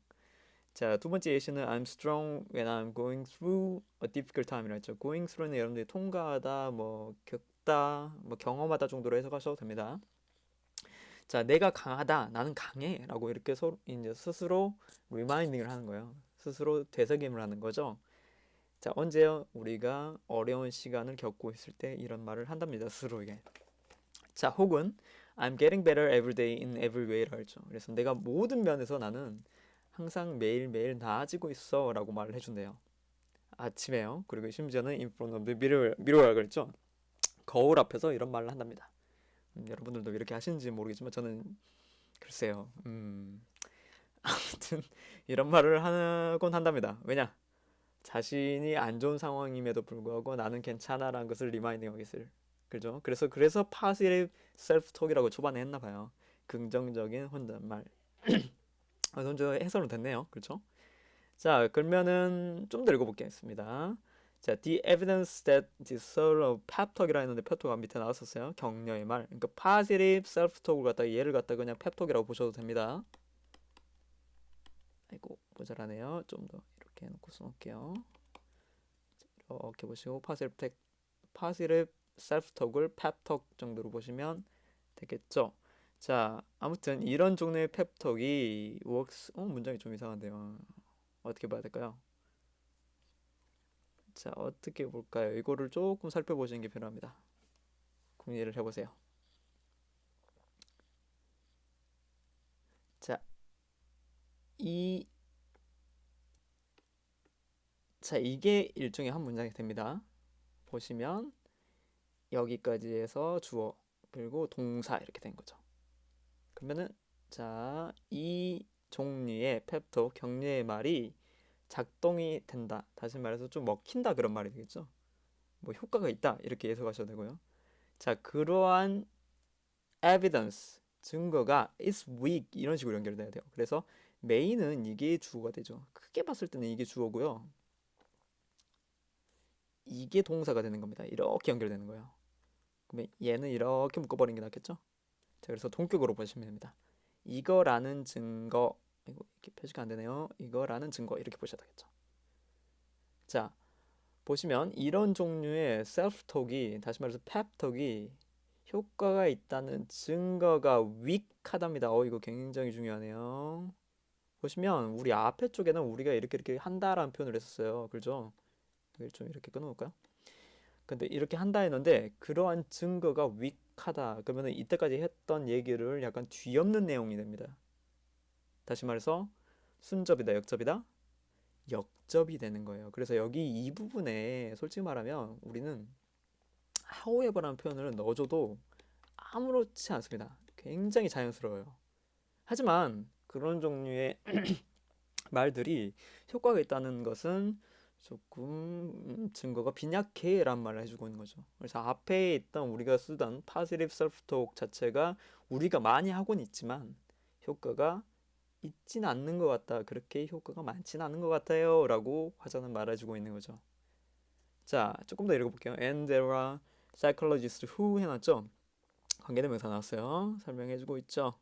[SPEAKER 1] 자, 두 번째 예시는 I'm strong when I'm going through a difficult time이라 했죠. going through는 여러분들이 통과하다, 뭐 겪다, 뭐 경험하다 정도로 해석하셔도 됩니다. 자, 내가 강하다, 나는 강해라고 이렇게 이제 스스로 리마인딩을 하는 거예요. 스스로 되새김을 하는 거죠. 자, 언제요? 우리가 어려운 시간을 겪고 있을 때 이런 말을 한답니다. 스스로에게. 자, 혹은 I'm getting better every day in every way라고 했죠. 그래서 내가 모든 면에서 나는 항상 매일매일 나아지고 있어 라고 말을 해준대요. 아침에요. 그리고 심지어는 in front of the mirror라고 그랬죠. 거울 앞에서 이런 말을 한답니다. 여러분들도 이렇게 하시는지 모르겠지만 저는 글쎄요. 아무튼 이런 말을 하곤 한답니다. 왜냐? 자신이 안 좋은 상황임에도 불구하고 나는 괜찮아라는 것을 리마인딩하기 위해서. 그죠? 그래서 positive self-talk이라고 초반에 했나 봐요. 긍정적인 혼잣말. 먼저 해설은 됐네요. 그렇죠? 자, 그러면은 좀 더 읽어보겠습니다. 자, the evidence that the soul of pep talk이라 했는데 pep talk가 밑에 나왔었어요. 격려의 말. 그러니까 positive self-talk을 갖다가 얘를 갖다가 그냥 pep talk이라고 보셔도 됩니다. 아이고 모자라네요. 좀 더 이렇게 해놓고 써놓을게요. 이렇게 보시고 positive self-talk을 pep talk 정도로 보시면 되겠죠. 자, 아무튼 이런 종류의 pep talk이 works. 문장이 좀 이상한데요. 어떻게 봐야 될까요? 자, 어떻게 볼까요? 이거를 조금 살펴보시는 게 필요합니다. 궁리를 해보세요. 자, 이 자, 이게 일종의 한 문장이 됩니다. 보시면 여기까지 해서 주어 그리고 동사 이렇게 된 거죠. 그러면은 자, 이 종류의 펩톡 격려의 말이 작동이 된다. 다시 말해서 좀 먹힌다 그런 말이 되겠죠. 뭐 효과가 있다 이렇게 해석하셔도 되고요. 자, 그러한 evidence 증거가 is weak 이런 식으로 연결돼야 돼요. 그래서 may는 이게 주어가 되죠. 크게 봤을 때는 이게 주어고요. 이게 동사가 되는 겁니다. 이렇게 연결되는 거예요. 그러면 얘는 이렇게 묶어버리는 게 낫겠죠? 자, 그래서 동격으로 보시면 됩니다. 이거라는 증거, 이거 이렇게 표시가 안 되네요. 이거라는 증거 이렇게 보셔야 되겠죠. 자, 보시면 이런 종류의 셀프톡이 다시 말해서 펩톡이 효과가 있다는 증거가 weak하답니다. 이거 굉장히 중요하네요. 보시면 우리 앞에 쪽에는 우리가 이렇게 한다라는 표현을 했었어요. 그죠? 이걸 좀 이렇게 끊어놓을까요? 근데 이렇게 한다 했는데 그러한 증거가 weak하다. 그러면 이때까지 했던 얘기를 약간 뒤엎는 내용이 됩니다. 다시 말해서 순접이다, 역접이다? 역접이 되는 거예요. 그래서 여기 이 부분에 솔직히 말하면 우리는 however라는 표현을 넣어줘도 아무렇지 않습니다. 굉장히 자연스러워요. 하지만 그런 종류의 말들이 효과가 있다는 것은 조금 증거가 빈약해 라는 말을 해주고 있는 거죠. 그래서 앞에 있던 우리가 쓰던 positive self-talk 자체가 우리가 많이 하고는 있지만 효과가 있진 않는 것 같다. 그렇게 효과가 많진 않은 것 같아요 라고 화자는 말해주고 있는 거죠. 자, 조금 더 읽어볼게요. And there are psychologists who 해놨죠. 관계대명사 나왔어요. 설명해주고 있죠.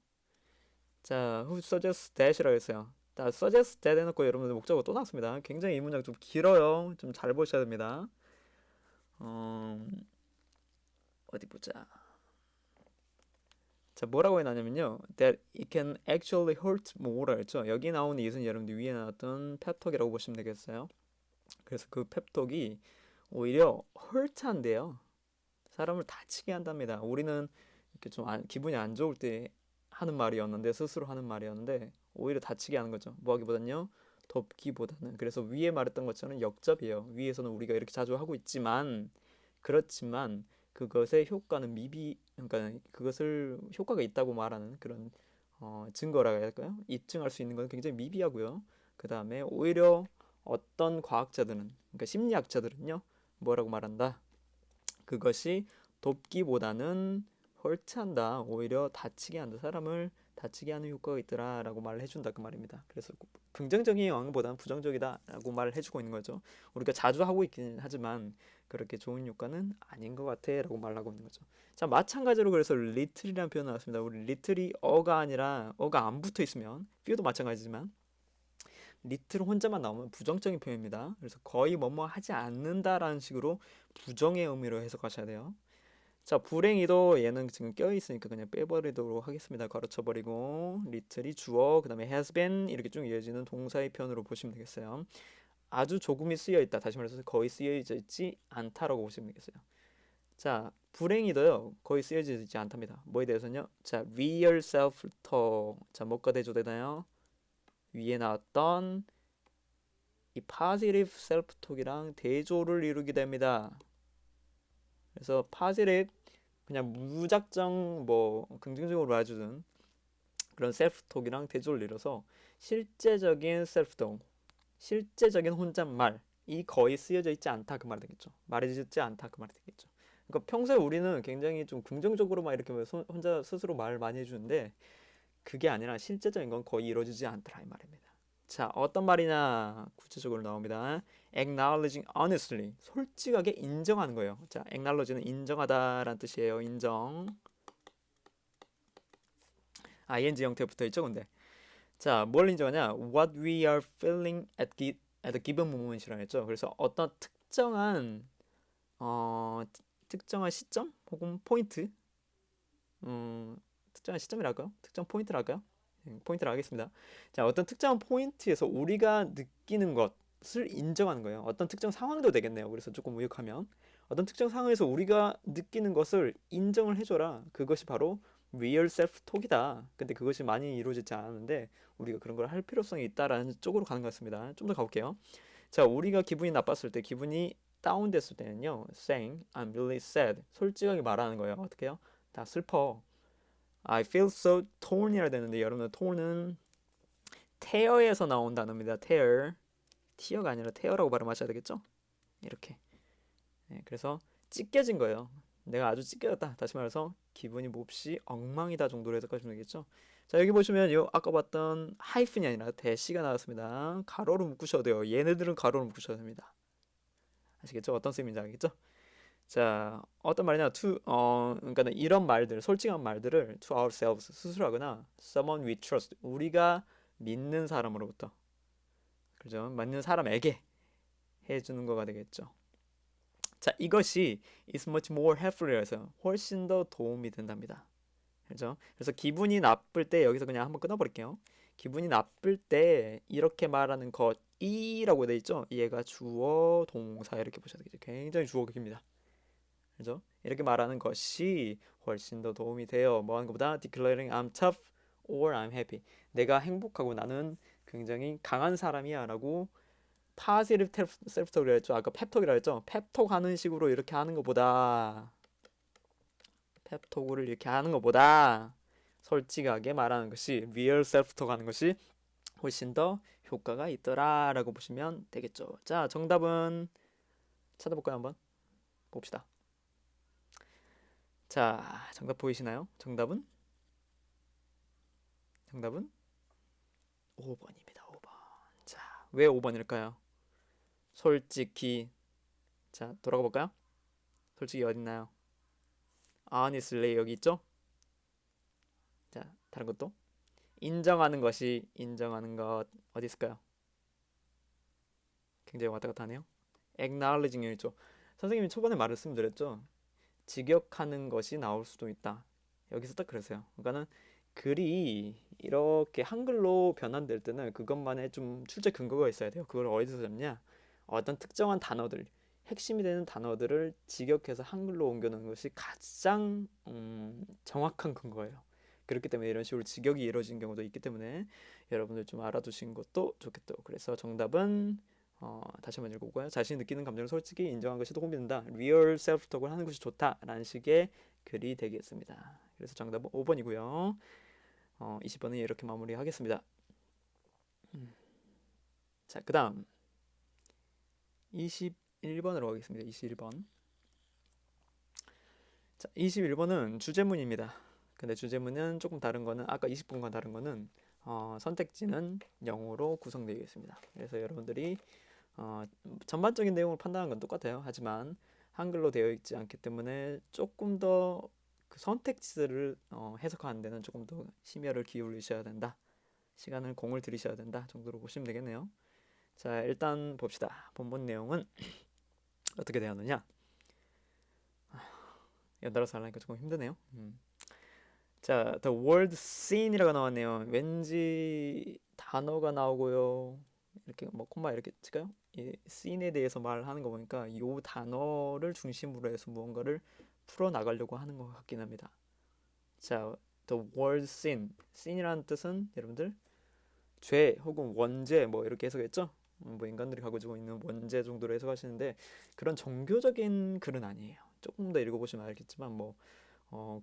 [SPEAKER 1] 자, who suggests that이라고 했어요. 자, suggest that 해놓고 여러분들 목적어 또 나왔습니다. 굉장히 이 문장 좀 길어요. 좀 잘 보셔야 됩니다. 어디 보자. 자, 뭐라고 해놨냐면요. That it can actually hurt more 했죠. 여기 나오는 이것은 여러분들 위에 나왔던 펩톡이라고 보시면 되겠어요. 그래서 그 펩톡이 오히려 hurt한데요. 사람을 다치게 한답니다. 우리는 이렇게 좀 기분이 안 좋을 때 하는 말이었는데 스스로 하는 말이었는데 오히려 다치게 하는 거죠. 뭐 하기보단요. 돕기보다는. 그래서 위에 말했던 것처럼 역접이에요. 위에서는 우리가 이렇게 자주 하고 있지만 그렇지만 그것의 효과는 그러니까 그것을 효과가 있다고 말하는 그런 증거라고 해야 할까요? 입증할 수 있는 건 굉장히 미비하고요. 그 다음에 오히려 어떤 과학자들은 그러니까 심리학자들은요. 뭐라고 말한다? 그것이 돕기보다는 헐트한다. 오히려 다치게 한다. 사람을 다치게 하는 효과가 있더라라고 말을 해준다 그 말입니다. 그래서 긍정적인 영향보다는 부정적이다라고 말을 해주고 있는 거죠. 우리가 자주 하고 있긴 하지만 그렇게 좋은 효과는 아닌 것 같아라고 말하고 있는 거죠. 자, 마찬가지로 그래서 little이라는 표현 나왔습니다. 우리 little이 어가 아니라 어가 안 붙어 있으면 few도 마찬가지지만 little 혼자만 나오면 부정적인 표현입니다. 그래서 거의 뭐뭐 하지 않는다라는 식으로 부정의 의미로 해석하셔야 돼요. 자, 불행히도 얘는 지금 껴있으니까 그냥 빼버리도록 하겠습니다. 가로쳐버리고 little이 주어, 그 다음에 has been 이렇게 쭉 이어지는 동사의 편으로 보시면 되겠어요. 아주 조금이 쓰여있다. 다시 말해서 거의 쓰여져 있지 않다라고 보시면 되겠어요. 자, 불행히도요. 거의 쓰여져 있지 않답니다. 뭐에 대해서는요? 자, real self-talk. 자, 뭐가 대조되나요? 위에 나왔던 이 positive self-talk이랑 대조를 이루게 됩니다. 그래서 positive 그냥 무작정 뭐 긍정적으로 말해주는 그런 셀프톡이랑 대조를 이뤄서 실제적인 셀프톡, 실제적인 혼잣말이 거의 쓰여져 있지 않다 그 말이 되겠죠. 말해지지 않다 그 말이 되겠죠. 그러니까 평소에 우리는 굉장히 좀 긍정적으로만 이렇게 혼자 스스로 말을 많이 해주는데 그게 아니라 실제적인 건 거의 이루어지지 않더라 이 말입니다. 자, 어떤 말이냐 구체적으로 나옵니다. acknowledging honestly, 솔직하게 인정하는 거예요. 자, acknowledge는 인정하다라는 뜻이에요. 인정. ing 형태 붙어 있죠, 근데. 자, 뭘 인정하냐? What we are feeling at a given moment이라고 했죠. 그래서 어떤 특정한 시점 혹은 포인트, 특정한 시점이랄까요? 특정 포인트랄까요? 포인트를 하겠습니다. 자, 어떤 특정한 포인트에서 우리가 느끼는 것을 인정하는 거예요. 어떤 특정 상황도 되겠네요. 그래서 조금 우역하면 어떤 특정 상황에서 우리가 느끼는 것을 인정을 해줘라. 그것이 바로 real self-talk이다. 근데 그것이 많이 이루어지지 않았는데 우리가 그런 걸 할 필요성이 있다라는 쪽으로 가는 것 같습니다. 좀 더 가볼게요. 자, 우리가 기분이 나빴을 때, 기분이 다운됐을 때는요, saying I'm really sad. 솔직하게 말하는 거예요. 어떻게 해요? 나 슬퍼. I feel so torn이라 되는데 여러분들 torn은 tear에서 나온 단어입니다. tear. tear가 아니라 tear라고 발음하셔야 되겠죠? 이렇게. 네, 그래서 찢겨진 거예요. 내가 아주 찢겨졌다. 다시 말해서 기분이 몹시 엉망이다 정도로 해석하시면 되겠죠. 자, 여기 보시면 요 아까 봤던 하이픈이 아니라 대시가 나왔습니다. 가로로 묶으셔도 돼요. 얘네들은 가로로 묶으셔도 됩니다. 아시겠죠? 어떤 셈인지 알겠죠? 자, 어떤 말이냐? 그러니까 이런 말들, 솔직한 말들을 to ourselves 스스로 하거나 someone we trust 우리가 믿는 사람으로부터, 그죠? 믿는 사람에게 해주는 거가 되겠죠. 자, 이것이 is much more helpful이라서 훨씬 더 도움이 된답니다. 그죠? 그래서 기분이 나쁠 때 여기서 그냥 한번 끊어버릴게요. 기분이 나쁠 때 이렇게 말하는 것이라고 돼 있죠? 얘가 주어 동사 이렇게 보셔야 되겠죠. 굉장히 주어극입니다. 그죠? 이렇게 말하는 것이 훨씬 더 도움이 돼요. 뭐 하는 것보다 declaring I'm tough or I'm happy. 내가 행복하고 나는 굉장히 강한 사람이야 라고 positive self-talk이라 했죠. 아까 펩톡이라 했죠. 펩톡 하는 식으로 이렇게 하는 것보다 펩톡을 이렇게 하는 것보다 솔직하게 말하는 것이 real self-talk 하는 것이 훨씬 더 효과가 있더라 라고 보시면 되겠죠. 자, 정답은 찾아볼까요? 한번 봅시다. 자, 정답 보이시나요? 정답은 5번입니다. 5번. 자, 왜 5번일까요? 솔직히. 자, 돌아가 볼까요? 솔직히 어딨나요? honestly 여기 있죠? 자, 다른 것도 인정하는 것이, 인정하는 것 어디 있을까요? 굉장히 왔다 갔다 하네요. acknowledging 있죠. 선생님이 초반에 말씀드렸죠. 직역하는 것이 나올 수도 있다. 여기서 딱 그러세요. 그러니까는 글이 이렇게 한글로 변환될 때는 그것만의 좀 출제 근거가 있어야 돼요. 그걸 어디서 잡냐? 어떤 특정한 단어들, 핵심이 되는 단어들을 직역해서 한글로 옮겨놓는 것이 가장 정확한 근거예요. 그렇기 때문에 이런 식으로 직역이 이루어진 경우도 있기 때문에 여러분들 좀 알아두신 것도 좋겠죠. 그래서 정답은 다시 한번 읽어볼까요? 자신이 느끼는 감정을 솔직히 인정한 것이 도움이 된다. Real self-talk을 하는 것이 좋다라는 식의 글이 되겠습니다. 그래서 정답은 5번이고요. 20번은 이렇게 마무리하겠습니다. 자, 그 다음 21번으로 가겠습니다. 21번. 자, 21번은 주제문입니다. 근데 주제문은 조금 다른 거는 아까 20번과 다른 거는 선택지는 0으로 구성되어 있습니다. 그래서 여러분들이 전반적인 내용을 판단하는 건 똑같아요. 하지만 한글로 되어 있지 않기 때문에 조금 더 그 선택지를 해석하는 데는 조금 더 심혈을 기울이셔야 된다. 시간을 공을 들이셔야 된다 정도로 보시면 되겠네요. 자, 일단 봅시다. 본문 내용은 어떻게 되었느냐. 연달아서 하려니까 조금 힘드네요. 자, the word scene이라고 나왔네요. 왠지 단어가 나오고요. 이렇게 뭐 콤마 이렇게 칠까요? 이 scene에 대해서 말하는 거 보니까 이 단어를 중심으로 해서 무언가를 풀어 나가려고 하는 것 같긴 합니다. 자, the word scene. scene이라는 뜻은 여러분들 죄 혹은 원죄 뭐 이렇게 해석했죠? 뭐 인간들이 가지고 있는 원죄 정도로 해석하시는데 그런 종교적인 글은 아니에요. 조금 더 읽어보시면 알겠지만 뭐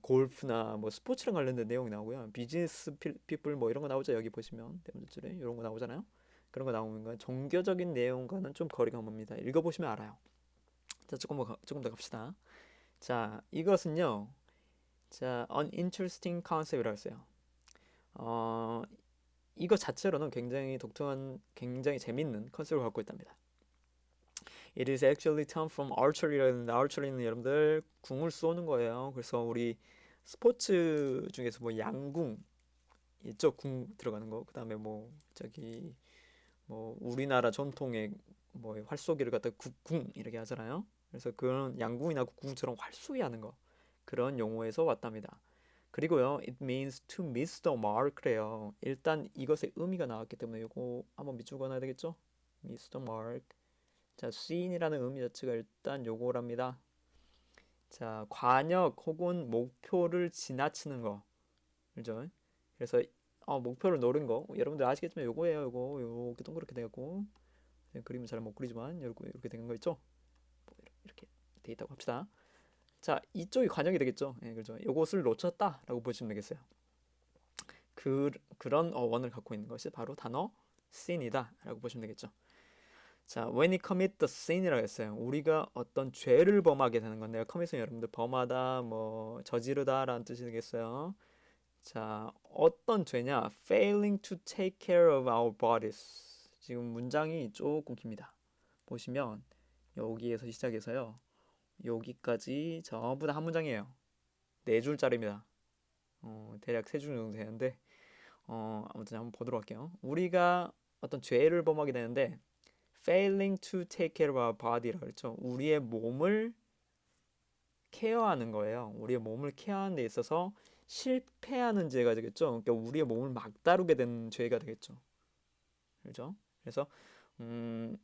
[SPEAKER 1] 골프나 뭐 스포츠랑 관련된 내용이 나오고요. 비즈니스 피플 뭐 이런 거 나오죠. 여기 보시면 대문줄에 이런 거 나오잖아요. 그런 거 나오는 종교적인 내용과는 좀 거리가 멉니다. 읽어보시면 알아요. 자, 조금 더 갑시다. 자, 이것은요. 자, uninteresting concept이라고 했어요. 이거 자체로는 굉장히 독특한, 굉장히 재밌는 컨셉을 갖고 있답니다. It is actually termed from archery라는데 archery는 여러분들 궁을 쏘는 거예요. 그래서 우리 스포츠 중에서 뭐 양궁 있죠? 궁 들어가는 거. 그다음에 뭐 저기 뭐 우리나라 전통의 뭐 활쏘기를 갖다 국궁 이렇게 하잖아요. 그래서 그런 양궁이나 국궁처럼 활쏘기하는 거 그런 용어에서 왔답니다. 그리고요, it means to miss the mark래요. 일단 이것의 의미가 나왔기 때문에 이거 한번 밑줄 그어놔야 되겠죠? miss the mark. 자, seen이라는 의미 자체가 일단 요거랍니다. 자, 관역 혹은 목표를 지나치는 거, 그죠? 그래서 목표를 노린 거, 여러분들 아시겠지만 요거예요. 요거 이렇게 동그랗게 되고 그림은 잘 못 그리지만 이렇게 된 거 있죠? 뭐 이렇게 돼 있다고 합시다. 자, 이쪽이 관역이 되겠죠? 예, 그렇죠. 요것을 놓쳤다라고 보시면 되겠어요. 그런 어원을 갖고 있는 것이 바로 단어 sin이다라고 보시면 되겠죠. 자, when he commit the sin이라고 했어요. 우리가 어떤 죄를 범하게 되는 건데요. commit은 여러분들 범하다, 뭐 저지르다라는 뜻이 되겠어요. 자, 어떤 죄냐? failing to take care of our bodies. 지금 문장이 조금 깁니다. 보시면 여기에서 시작해서요. 여기까지 전부 다 한 문장이에요. 4줄짜리입니다. 대략 3줄 정도 되는데 아무튼 한번 보도록 할게요. 우리가 어떤 죄를 범하게 되는데 failing to take care of our body라고 했죠. 우리의 몸을 케어하는 거예요. 우리의 몸을 케어하는 데 있어서 실패하는 죄가 되겠죠. 그러니까 우리의 몸을 막 다루게 된 죄가 되겠죠. 그렇죠? 그래서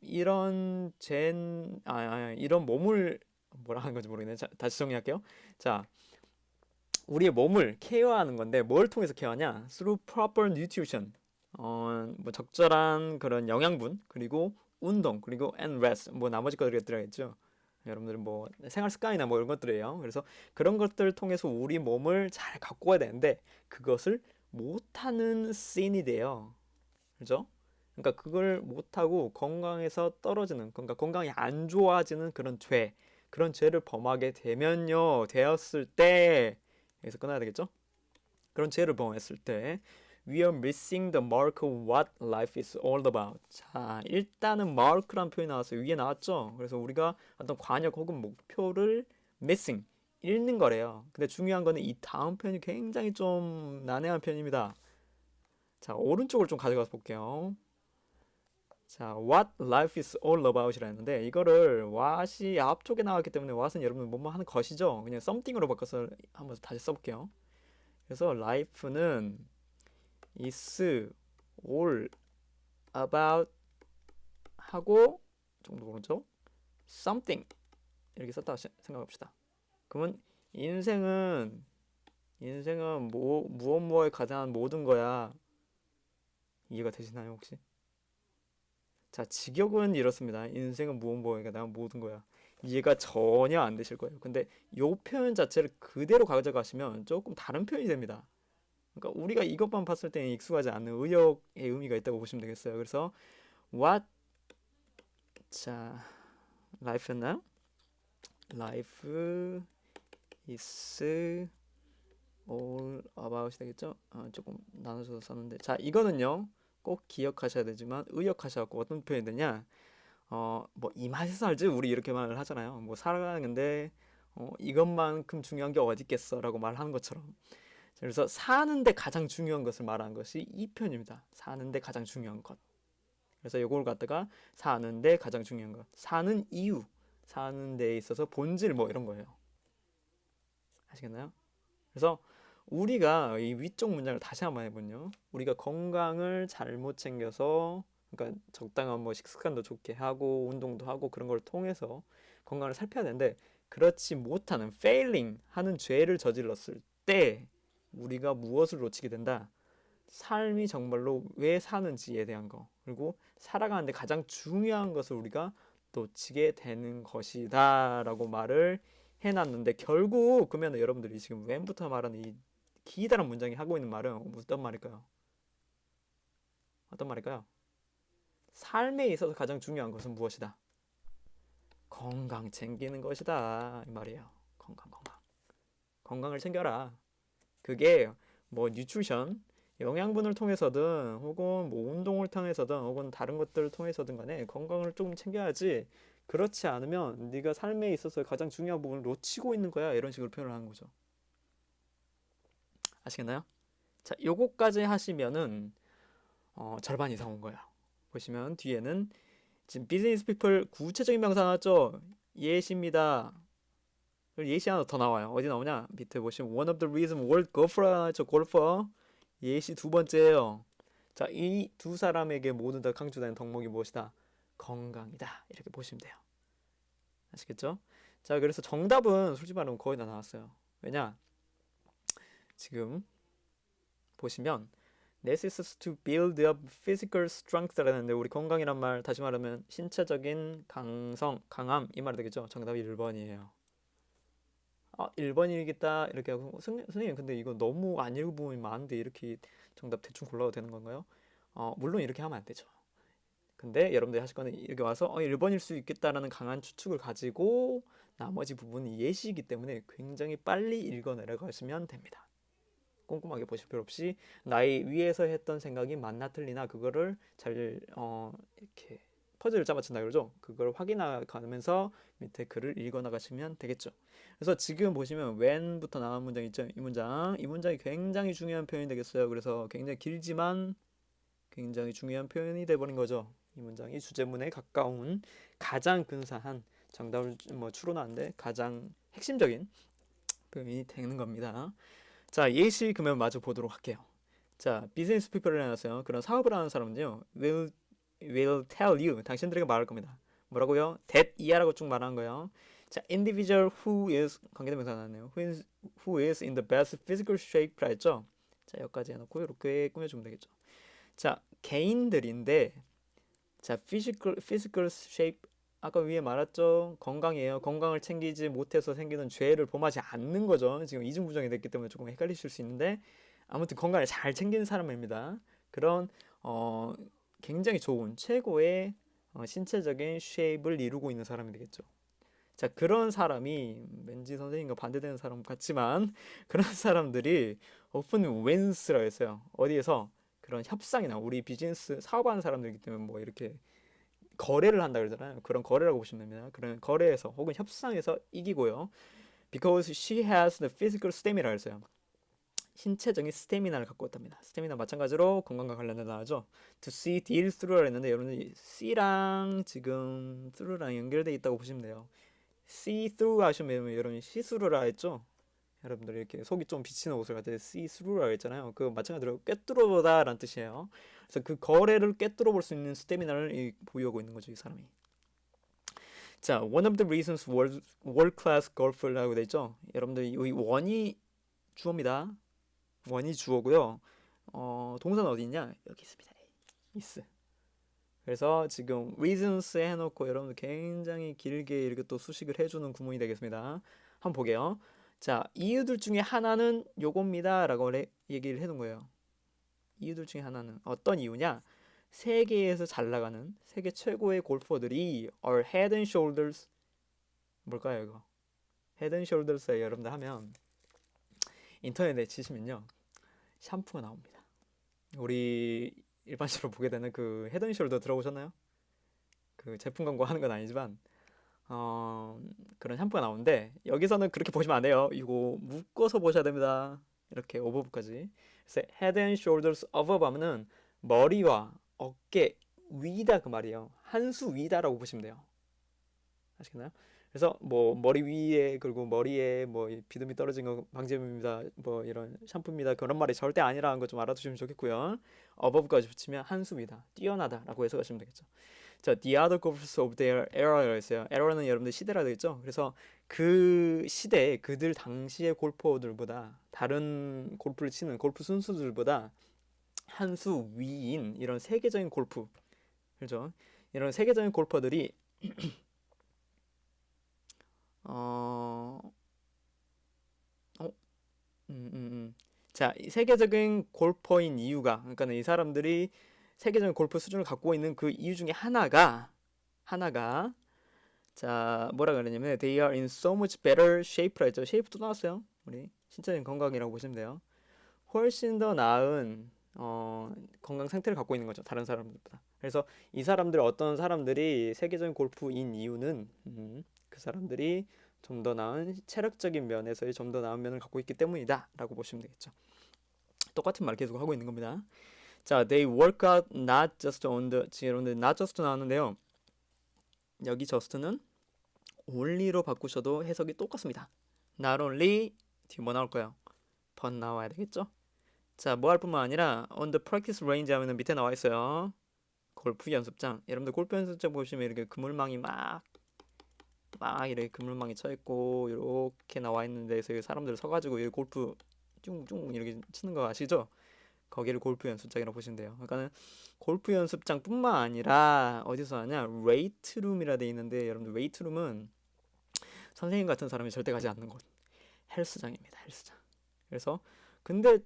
[SPEAKER 1] 이런 이런 몸을 뭐라 하는 건지 모르겠네. 자, 다시 정리할게요. 자, 우리의 몸을 케어하는 건데 뭘 통해서 케어하냐? Through proper nutrition. 뭐 적절한 그런 영양분 그리고 운동 그리고 and rest. 뭐 나머지 것들이 들어있죠. 여러분들은 뭐 생활 습관이나 뭐 이런 것들이에요. 그래서 그런 것들을 통해서 우리 몸을 잘 가꿔야 되는데 그것을 못하는 sin이 돼요. 그죠? 그러니까 그걸 못하고 건강에서 떨어지는, 그러니까 건강이 안 좋아지는 그런 죄를 범하게 되었을 때, 여기서 끊어야 되겠죠? 그런 죄를 범했을 때, we are missing the mark of what life is all about. 자, 일단은 mark라는 표현이 나왔어요. 위에 나왔죠? 그래서 우리가 어떤 관역 혹은 목표를 missing, 잃는 거래요. 근데 중요한 거는 이 다음 표현이 굉장히 좀 난해한 표현입니다. 자, 오른쪽을 좀 가져가서 볼게요. 자, what life is all about이라 했는데 이거를 what이 앞쪽에 나왔기 때문에 what은 여러분 뭐뭐 하는 것이죠. 그냥 something으로 바꿔서 한번 다시 써볼게요. 그래서 life는 is all about 하고 정도 오른쪽 something 이렇게 썼다고 생각합시다. 그러면 인생은 무엇에 가장한 모든 거야. 이해가 되시나요 혹시? 자, 직역은 이렇습니다. 인생은 무엇보다 난 모든 거야. 이해가 전혀 안 되실 거예요. 근데 요 표현 자체를 그대로 가져가시면 조금 다른 표현이 됩니다. 그러니까 우리가 이것만 봤을 때는 익숙하지 않는 의역의 의미가 있다고 보시면 되겠어요. 그래서 what 자, life나 life is all about이 되겠죠? 조금 나눠서 썼는데 자, 이거는요. 꼭 기억하셔야 되지만 의역하셔갖고 어떤 표현이 되냐? 뭐 이 맛에서 알지? 우리 이렇게 말을 하잖아요. 뭐 살아가는데 이것만큼 중요한 게 어디 있겠어라고 말하는 것처럼. 그래서 사는데 가장 중요한 것을 말하는 것이 이 표현입니다. 사는데 가장 중요한 것. 그래서 이걸 갖다가 사는데 가장 중요한 것. 사는 이유, 사는 데 있어서 본질 뭐 이런 거예요. 아시겠나요? 그래서 우리가 이 위쪽 문장을 다시 한번 해보면요. 우리가 건강을 잘못 챙겨서 그러니까 적당한 뭐 식습관도 좋게 하고 운동도 하고 그런 걸 통해서 건강을 살펴야 되는데 그렇지 못하는 failing 하는 죄를 저질렀을 때 우리가 무엇을 놓치게 된다? 삶이 정말로 왜 사는지에 대한 거 그리고 살아가는데 가장 중요한 것을 우리가 놓치게 되는 것이다 라고 말을 해놨는데 결국 그러면 여러분들이 지금 웬부터 말하는 이 기다란 문장이 하고 있는 말은 어떤 말일까요? 어떤 말일까요? 삶에 있어서 가장 중요한 것은 무엇이다? 건강 챙기는 것이다 이 말이에요. 건강을 챙겨라. 그게 뭐 뉴트리션 영양분을 통해서든 혹은 뭐 운동을 통해서든 혹은 다른 것들을 통해서든 간에 건강을 조금 챙겨야지 그렇지 않으면 네가 삶에 있어서 가장 중요한 부분을 놓치고 있는 거야 이런 식으로 표현을 하는 거죠. 아시겠나요? 자, 요거까지 하시면은 절반 이상 온 거예요. 보시면 뒤에는 지금 비즈니스 피플 구체적인 명사 나왔죠? 예시입니다. 예시 하나 더 나와요. 어디 나오냐? 밑에 보시면 one of the reason world golfer 나왔죠? 골퍼. 예시 두 번째예요. 자, 이 두 사람에게 모두 다 강조되는 덕목이 무엇이다? 건강이다. 이렇게 보시면 돼요. 아시겠죠? 자, 그래서 정답은 솔직히 말하면 거의 다 나왔어요. 왜냐? 지금 보시면 This is to build up physical strength라는데 우리 건강이란 말 다시 말하면 신체적인 강함 이 말이 되겠죠. 정답이 1번이에요. 1번이겠다 이렇게 하고 선생님 근데 이거 너무 안 읽은 부분이 많은데 이렇게 정답 대충 골라도 되는 건가요? 물론 이렇게 하면 안 되죠. 근데 여러분들이 하실 거는 이렇게 와서 1번일 수 있겠다라는 강한 추측을 가지고 나머지 부분이 예시이기 때문에 굉장히 빨리 읽어 내려가시면 됩니다. 꼼꼼하게 보실 필요 없이 나의 위에서 했던 생각이 맞나 틀리나 그거를 잘 이렇게 퍼즐을 짜맞춘다 그러죠. 그걸 확인하면서 밑에 글을 읽어 나가시면 되겠죠. 그래서 지금 보시면 when부터 나온 문장 있죠. 이 문장이 굉장히 중요한 표현이 되겠어요. 그래서 굉장히 길지만 굉장히 중요한 표현이 돼버린 거죠. 이 문장이 주제문에 가까운 가장 근사한 정답을 추론하는데 가장 핵심적인 표현이 되는 겁니다. 자, 예시 그러면 마저 보도록 할게요. 자, 비즈니스 피플을 해놨어요. 그런 사업을 하는 사람은요, will tell you, 당신들에게 말할 겁니다. 뭐라고요? that 이하라고 쭉 말하는 거예요. 자, individual who is 관계대명사 나왔네요. who is in the best physical shape라 했죠. 자, 여기까지 해놓고 이렇게 꾸며주면 되겠죠. 자, 개인들인데, 자, physical shape 아까 위에 말했죠. 건강이에요. 건강을 챙기지 못해서 생기는 죄를 범하지 않는 거죠. 지금 이중부정이 됐기 때문에 조금 헷갈리실 수 있는데 아무튼 건강을 잘 챙기는 사람입니다. 그런 굉장히 좋은 최고의 신체적인 쉐입을 이루고 있는 사람이 되겠죠. 자, 그런 사람이 왠지 선생님과 반대되는 사람 같지만 그런 사람들이 often wins라고 했어요. 어디에서? 그런 협상이나 우리 비즈니스 사업하는 사람들이기 때문에 뭐 이렇게 거래를 한다 그러잖아요. 그런 거래라고 보시면 됩니다. 그런 거래에서 혹은 협상에서 이기고요. Because she has the physical stamina라고 했어요. 신체적인 스태미나를 갖고 있답니다. 스태미나 마찬가지로 건강과 관련된 단어죠. To see deal through라 했는데 여러분들 C랑 지금 through랑 연결되어 있다고 보시면 돼요. see through 하시면 여러분이 see through라 했죠. 여러분들 이렇게 속이 좀 비치는 옷을 갖다 see through라고 했잖아요. 그 마찬가지로 꿰뚫어보다라는 뜻이에요. 그래서 그 거래를 꿰뚫어 볼 수 있는 스태미나를 보유하고 있는 거죠, 이 사람이. 자, one of the reasons world class golfer라고 돼 있죠. 여러분들 이 원이 주어입니다. 원이 주어고요. 동사는 어디 있냐? 여기 있습니다. is. 그래서 지금 reasons 해놓고 여러분들 굉장히 길게 이렇게 또 수식을 해주는 구문이 되겠습니다. 한번 보게요. 자, 이유들 중에 하나는 요겁니다 라고 얘기를 해놓은 거예요. 이유들 중에 하나는 어떤 이유냐? 세계에서 잘 나가는 세계 최고의 골퍼들이 are head and shoulders 뭘까요 이거? head and shoulders에 여러분들 하면 인터넷에 치시면요 샴푸가 나옵니다. 우리 일반적으로 보게 되는 그 헤드 앤 숄더 들어보셨나요? 그 제품 광고 하는 건 아니지만 그런 샴푸가 나오는데 여기서는 그렇게 보시면 안 돼요. 이거 묶어서 보셔야 됩니다. 이렇게 오버브까지. 그래서 head and shoulders above 하면은 머리와 어깨 위다 그 말이에요. 한 수 위다라고 보시면 돼요. 아시겠나요? 그래서 뭐 머리 위에 그리고 머리에 뭐 비듬이 떨어진 거 방제입니다. 뭐 이런 샴푸입니다. 그런 말이 절대 아니라는 거 좀 알아두시면 좋겠고요. above까지 붙이면 한 수 위다, 뛰어나다라고 해석하시면 되겠죠. 자, the other golfers of their era라고 했어요. era는 여러분들 시대라 되겠죠. 그래서 그 시대 그들 당시의 골퍼들보다 다른 골프를 치는 골프 선수들보다 한 수 위인 이런 세계적인 골프, 그렇죠? 이런 세계적인 골퍼들이 어, 어, 자, 세계적인 골퍼인 이유가, 그러니까 이 사람들이 세계적인 골프 수준을 갖고 있는 그 이유 중에 하나가, 자, 뭐라 그러냐면, they are in so much better shape라 했죠. 쉐이프도 나왔어요. 우리 신체적인 건강이라고 보시면 돼요. 훨씬 더 나은 건강 상태를 갖고 있는 거죠. 다른 사람들보다. 그래서 이 사람들 어떤 사람들이 세계적인 골프인 이유는 그 사람들이 좀 더 나은 체력적인 면에서의 좀 더 나은 면을 갖고 있기 때문이다 라고 보시면 되겠죠. 똑같은 말 계속 하고 있는 겁니다. 자, they work out not just on the 지금 not just 나왔는데요. 여기 just는 only로 바꾸셔도 해석이 똑같습니다. not only 뒤에 뭐 나올까요? but 나와야 되겠죠. 자, 뭐 할 뿐만 아니라 on the practice range 하면은 밑에 나와 있어요. 골프 연습장. 여러분들 골프 연습장 보시면 이렇게 그물망이 막 이렇게 그물망이 쳐 있고 이렇게 나와 있는 데서 사람들 서가지고 골프 쫑쫑 이렇게 치는 거 아시죠? 거기를 골프 연습장이라고 보시면 돼요. 그러니까는 골프 연습장뿐만 아니라 어디서 하냐? 웨이트룸이라 돼 있는데 여러분들 웨이트룸은 선생님 같은 사람이 절대 가지 않는 곳. 헬스장입니다. 헬스장. 그래서 근데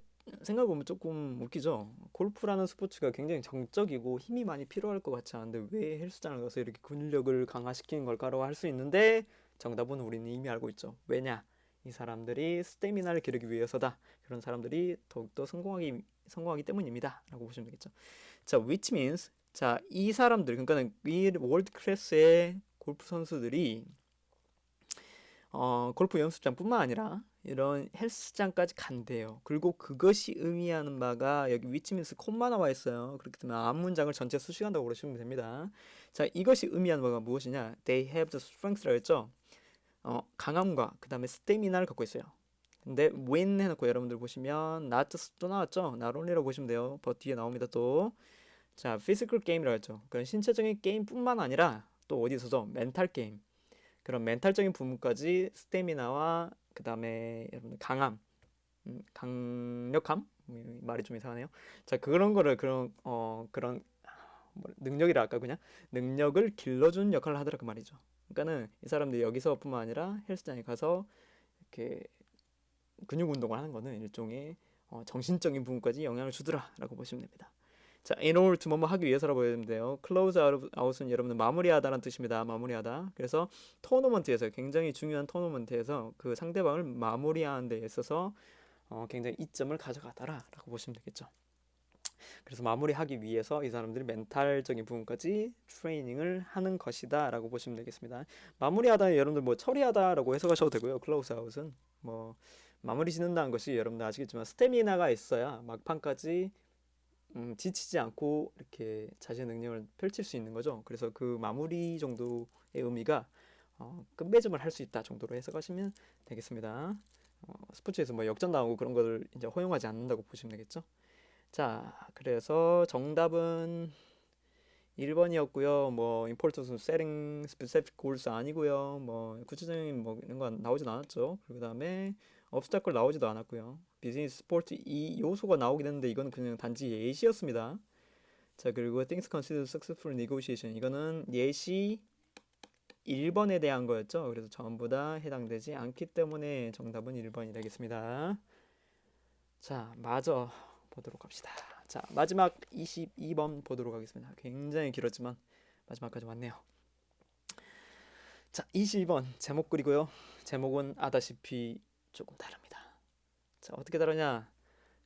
[SPEAKER 1] 생각해보면 조금 웃기죠. 골프라는 스포츠가 굉장히 정적이고 힘이 많이 필요할 것 같지 않은데 왜 헬스장을 가서 이렇게 근력을 강화시키는 걸까라고 할 수 있는데 정답은 우리는 이미 알고 있죠. 왜냐? 이 사람들이 스태미나를 기르기 위해서다. 그런 사람들이 더욱더 성공하기 때문입니다. 라고 보시면 되겠죠. 자, which means 자, 이 사람들 그러니까 이 월드 클래스의 골프 선수들이 골프 연습장뿐만 아니라 이런 헬스장까지 간대요. 그리고 그것이 의미하는 바가 여기 which means 콤마 나와 있어요. 그렇기 때문에 앞문장을 전체 수식한다고 그러시면 됩니다. 자, 이것이 의미하는 바가 무엇이냐? They have the strength라고 했죠. 강함과 그 다음에 스태미나를 갖고 있어요. 근데 when 해놓고 여러분들 보시면 not 또 나왔죠? not only라고 보시면 돼요. 버 뒤에 나옵니다 또. 자, physical game이라고 했죠. 그런 신체적인 게임뿐만 아니라 또 어디서도 멘탈 게임. 그런 멘탈적인 부분까지 스태미나와 그 다음에 여러분들 강함, 강력함 말이 좀 이상하네요. 자, 그런 거를 그런 능력이라 할까 그냥 능력을 길러준 역할을 하더라 그 말이죠. 그러니까는 이 사람들이 여기서뿐만 아니라 헬스장에 가서 이렇게 근육 운동을 하는 거는 일종의 정신적인 부분까지 영향을 주더라라고 보시면 됩니다. 자, in order to 뭐뭐 하기 위해서라고 보시면 돼요. close out은 여러분들 마무리하다라는 뜻입니다. 마무리하다. 그래서 토너먼트에서 굉장히 중요한 토너먼트에서 그 상대방을 마무리하는 데 있어서 굉장히 이점을 가져가다라고 보시면 되겠죠. 그래서 마무리하기 위해서 이 사람들이 멘탈적인 부분까지 트레이닝을 하는 것이다라고 보시면 되겠습니다. 마무리하다 여러분들 뭐 처리하다라고 해석하셔도 되고요. 클로즈 아웃은 뭐 마무리 짓는다는 것이 여러분들 아시겠지만 스태미나가 있어야 막판까지 지치지 않고 이렇게 자신의 능력을 펼칠 수 있는 거죠. 그래서 그 마무리 정도의 의미가 끝맺음을 할 수 있다 정도로 해석하시면 되겠습니다. 스포츠에서 뭐 역전 당하고 그런 걸 이제 허용하지 않는다고 보시면 되겠죠. 자, 그래서 정답은 1번이었고요. 뭐 importance of setting specific goals 아니고요. 뭐 구체적인 뭐 이런 거 나오진 않았죠. 그다음에 obstacle 나오지도 않았고요. 비즈니스 스포츠 이 요소가 나오긴 했는데 이건 그냥 단지 예시였습니다. 자, 그리고 things considered successful negotiation 이거는 예시 1번에 대한 거였죠. 그래서 전부 다 해당되지 않기 때문에 정답은 1번이 되겠습니다. 자, 마저 보도록 합시다. 자, 마지막 22번 보도록 하겠습니다. 굉장히 길었지만 마지막까지 왔네요. 자, 22번 제목 글이고요. 제목은 아다시피 조금 다릅니다. 자, 어떻게 다르냐?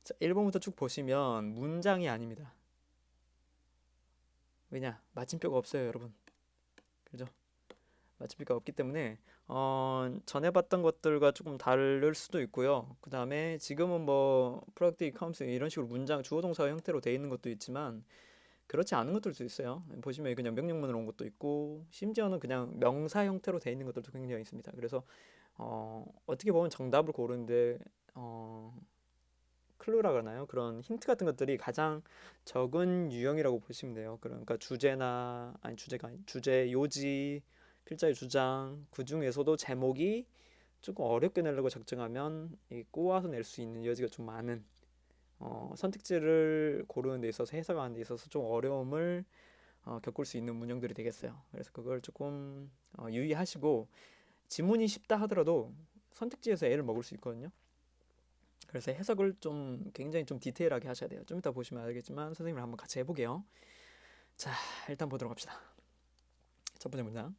[SPEAKER 1] 자, 1번부터 쭉 보시면 문장이 아닙니다. 왜냐? 마침표가 없어요, 여러분. 그죠? 마침표가 없기 때문에 전에 봤던 것들과 조금 다를 수도 있고요. 그 다음에 지금은 뭐 productive comes 이런 식으로 문장 주어 동사 형태로 되어 있는 것도 있지만 그렇지 않은 것들도 있어요. 보시면 그냥 명령문으로 온 것도 있고 심지어는 그냥 명사 형태로 되어 있는 것들도 굉장히 있습니다. 그래서 어떻게 보면 정답을 고르는데 클루라 그러나요? 그런 힌트 같은 것들이 가장 적은 유형이라고 보시면 돼요. 그러니까 주제나 아니 주제가 아니 주제, 요지, 필자의 주장 그 중에서도 제목이 조금 어렵게 내려고 작정하면 꼬아서 낼 수 있는 여지가 좀 많은 선택지를 고르는 데 있어서 해석하는 데 있어서 좀 어려움을 겪을 수 있는 문형들이 되겠어요. 그래서 그걸 조금 유의하시고 지문이 쉽다 하더라도 선택지에서 애를 먹을 수 있거든요. 그래서 해석을 좀 굉장히 좀 디테일하게 하셔야 돼요. 좀 이따 보시면 알겠지만 선생님을 한번 같이 해보게요. 자, 일단 보도록 합시다. 첫 번째 문장.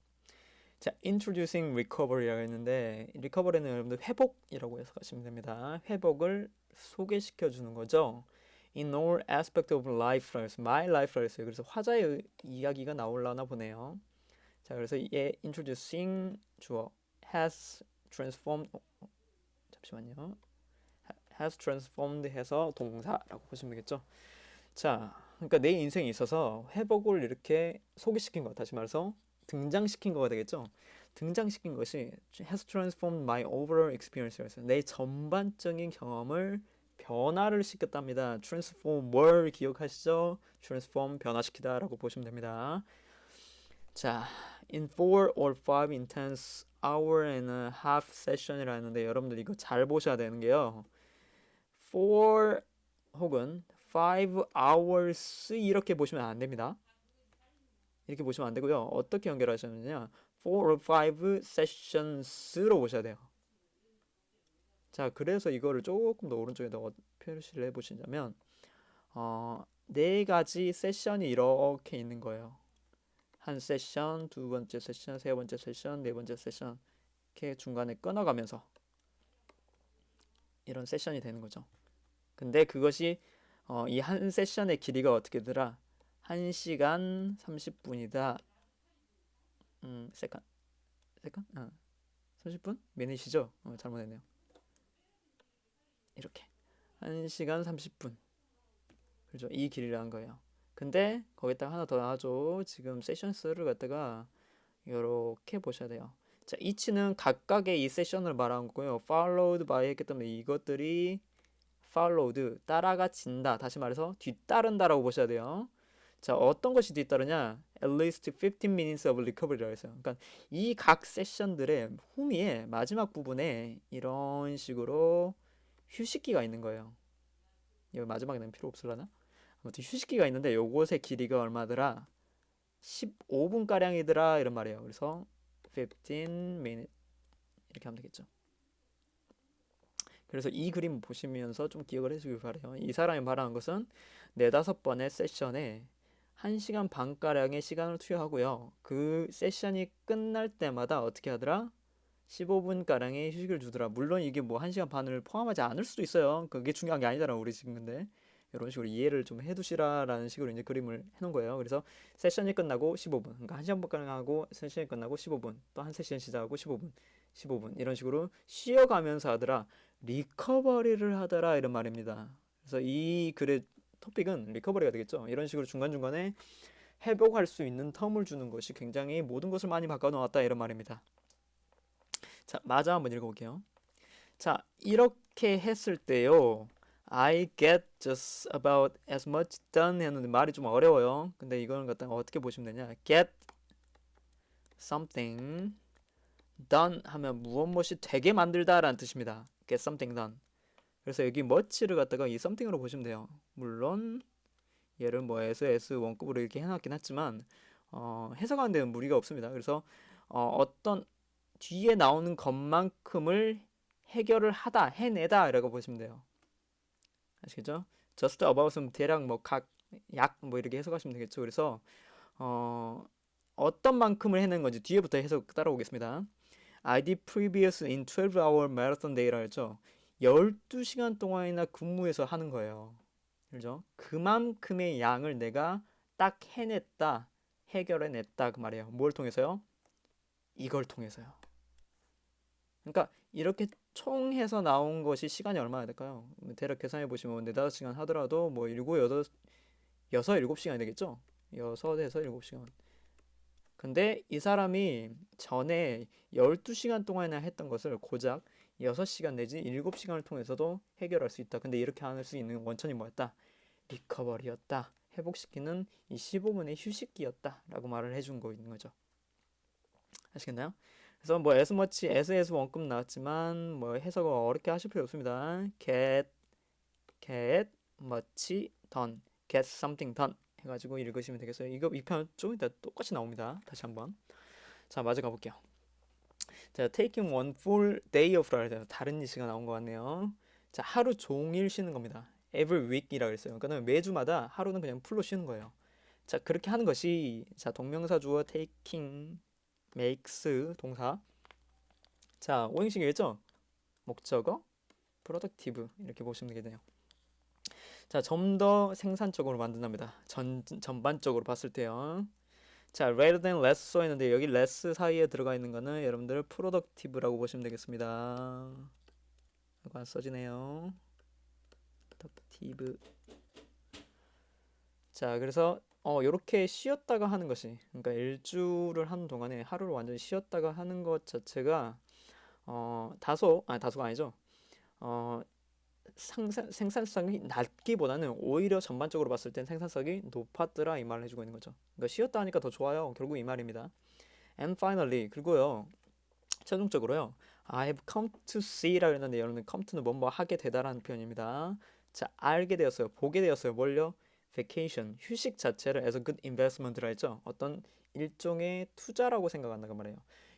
[SPEAKER 1] 자, introducing recovery라고 했는데 recovery는 여러분들 회복이라고 해석하시면 됩니다. 회복을 소개시켜 주는 거죠. In all aspect of life, my life라고 했어요. 그래서 화자의 이야기가 나올라나 보네요. 자, 그래서 얘 introducing 주어 has transformed 잠시만요. has transformed 해서 동사라고 보시면 되겠죠. 자, 그러니까 내 인생에 있어서 회복을 이렇게 소개시킨 것, 다시 말해서 등장시킨 거가 되겠죠. 등장시킨 것이 has transformed my overall experience였어요. 내 전반적인 경험을 변화를 시켰답니다. transform 뭘 기억하시죠? transform 변화시키다라고 보시면 됩니다. 자, in 4 or 5 intense hour and a half session이라는데 여러분들 이거 잘 보셔야 되는 게요. 4 혹은 5 hours 이렇게 보시면 안 됩니다. 이렇게 보시면 안 되고요. 어떻게 연결하시느냐? 4 or 5 sessions로 보셔야 돼요. 자, 그래서 이거를 조금 더 오른쪽에다 표시를 해보시자면 네 가지 세션이 이렇게 있는 거예요. 한 세션, 두 번째 세션, 세 번째 세션, 네 번째 세션 이렇게 중간에 끊어가면서 이런 세션이 되는 거죠. 근데 그것이 이 한 세션의 길이가 어떻게 되더라? 1시간 30분이다. 세컨? 세컨? 30분? 미닛이죠? 잘못했네요. 이렇게 1시간 30분. 그렇죠? 이 길이라는 거예요. 근데 거기다 하나 더 나와줘. 지금 세션 수를 갖다가 이렇게 보셔야 돼요. 자, each는 각각의 이 세션을 말하는 거고요. followed by 했기 때문에 이것들이 followed 따라가진다. 다시 말해서 뒤따른다라고 보셔야 돼요. 자, 어떤 것이 뒤따르냐? At least 15 minutes of recovery라고 했어요. 그러니까 이 각 세션들의 후미의 마지막 부분에 이런 식으로 휴식기가 있는 거예요. 여기 마지막에는 필요 없을라나? 아무튼 휴식기가 있는데 요것의 길이가 얼마더라? 15분가량이더라 이런 말이에요. 그래서 15 minutes 이렇게 하면 되겠죠. 그래서 이 그림 보시면서 좀 기억을 해주길 바래요. 이 사람이 말하는 것은 4-5번의 세션에 1시간 반가량의 시간을 투여하고요. 그 세션이 끝날 때마다 어떻게 하더라? 15분가량의 휴식을 주더라. 물론 이게 뭐 1시간 반을 포함하지 않을 수도 있어요. 그게 중요한 게 아니잖아 우리 지금. 근데 이런 식으로 이해를 좀 해두시라라는 식으로 이제 그림을 해놓은 거예요. 그래서 세션이 끝나고 15분, 그러니까 1시간 반가량 하고 세션이 끝나고 15분, 또 한 세션 시작하고 15분, 15분 이런 식으로 쉬어가면서 하더라. 리커버리를 하더라 이런 말입니다. 그래서 이 글의 토픽은 리커버리가 되겠죠. 이런 식으로 중간중간에 회복할 수 있는 텀을 주는 것이 굉장히 모든 것을 많이 바꿔놓았다 이런 말입니다. 자, 마저 한번 읽어볼게요. 자, 이렇게 했을 때요. I get just about as much done 했는데 말이 좀 어려워요. 근데 이거는 갖다가 어떻게 보시면 되냐? Get something done 하면 무엇 되게 만들다라는 뜻입니다. Get something done. 그래서 여기 much를 갖다가 이 something으로 보시면 돼요. 물론 얘를 뭐 S 원급으로 이렇게 해놨긴 했지만 해석하는 데는 무리가 없습니다. 그래서 어떤 뒤에 나오는 것만큼을 해결을 하다, 해내다 라고 보시면 돼요. 아시겠죠? just about은 대략 뭐 각, 약 뭐 이렇게 해석하시면 되겠죠. 그래서 어떤 만큼을 해낸 건지 뒤에부터 해석 따라오겠습니다. I did previous in 12-hour marathon day라 했죠. 12시간 동안이나 근무해서 하는 거예요. 그죠? 그만큼의 양을 내가 딱 해냈다, 해결해냈다 그 말이에요. 뭘 통해서요? 이걸 통해서요. 그러니까 이렇게 총 해서 나온 것이 시간이 얼마나 될까요? 대략 계산해 보시면 4-5시간 하더라도 뭐 7, 8, 6, 7시간이 되겠죠? 6에서 7시간. 근데 이 사람이 전에 12시간 동안이나 했던 것을 고작 6시간 내지 7시간을 통해서도 해결할 수 있다. 근데 이렇게 할 수 있는 원천이 뭐였다? 리커버리였다. 회복시키는 이 15분의 휴식기였다. 라고 말을 해준 거 있는 거죠. 아시겠나요? 그래서 뭐 as much as 원급 나왔지만 뭐 해석을 어렵게 하실 필요 없습니다. get much done, get something done 해가지고 읽으시면 되겠어요. 이거 이 편 좀 이따 똑같이 나옵니다. 다시 한번. 자, 마저 가볼게요. 자, taking one full day off라 해서 다른 예시가 나온 것 같네요. 자, 하루 종일 쉬는 겁니다. every week이라고 했어요. 그러니까 매주마다 하루는 그냥 풀로 쉬는 거예요. 자, 그렇게 하는 것이 자, 동명사 주어 taking makes 동사. 자, 오형식이겠죠? 목적어 productive 이렇게 보시면 되겠네요. 자, 좀 더 생산적으로 만든답니다. 전반적으로 봤을 때요. 자, rather than less 써 있는데 여기 less 사이에 들어가 있는 거는 여러분들 productive라고 보시면 되겠습니다. 이거 안 써지네요. productive. 자, 그래서 요렇게 쉬었다가 하는 것이 그러니까 일주를 하는 동안에 하루를 완전히 쉬었다가 하는 것 자체가 다소가 아니죠. 생산성이 낮기보다는 오히려 전반적으로 봤을 땐 생산성이 높았더라 이 말을 해주고 있는 거죠. 그러니까 쉬었다 하니까 더 좋아요. 결국 이 말입니다. And finally 그리고요 최종적으로요 I have come to see라 했는데 여러분 come to는 뭐뭐 하게 되다라는 표현입니다. 자, 알게 되었어요. 보게 되었어요. 뭘요? vacation, 휴식 자체를 as a good investment라 했죠. 어떤 일종의 투자라고 생각한다고 말해요.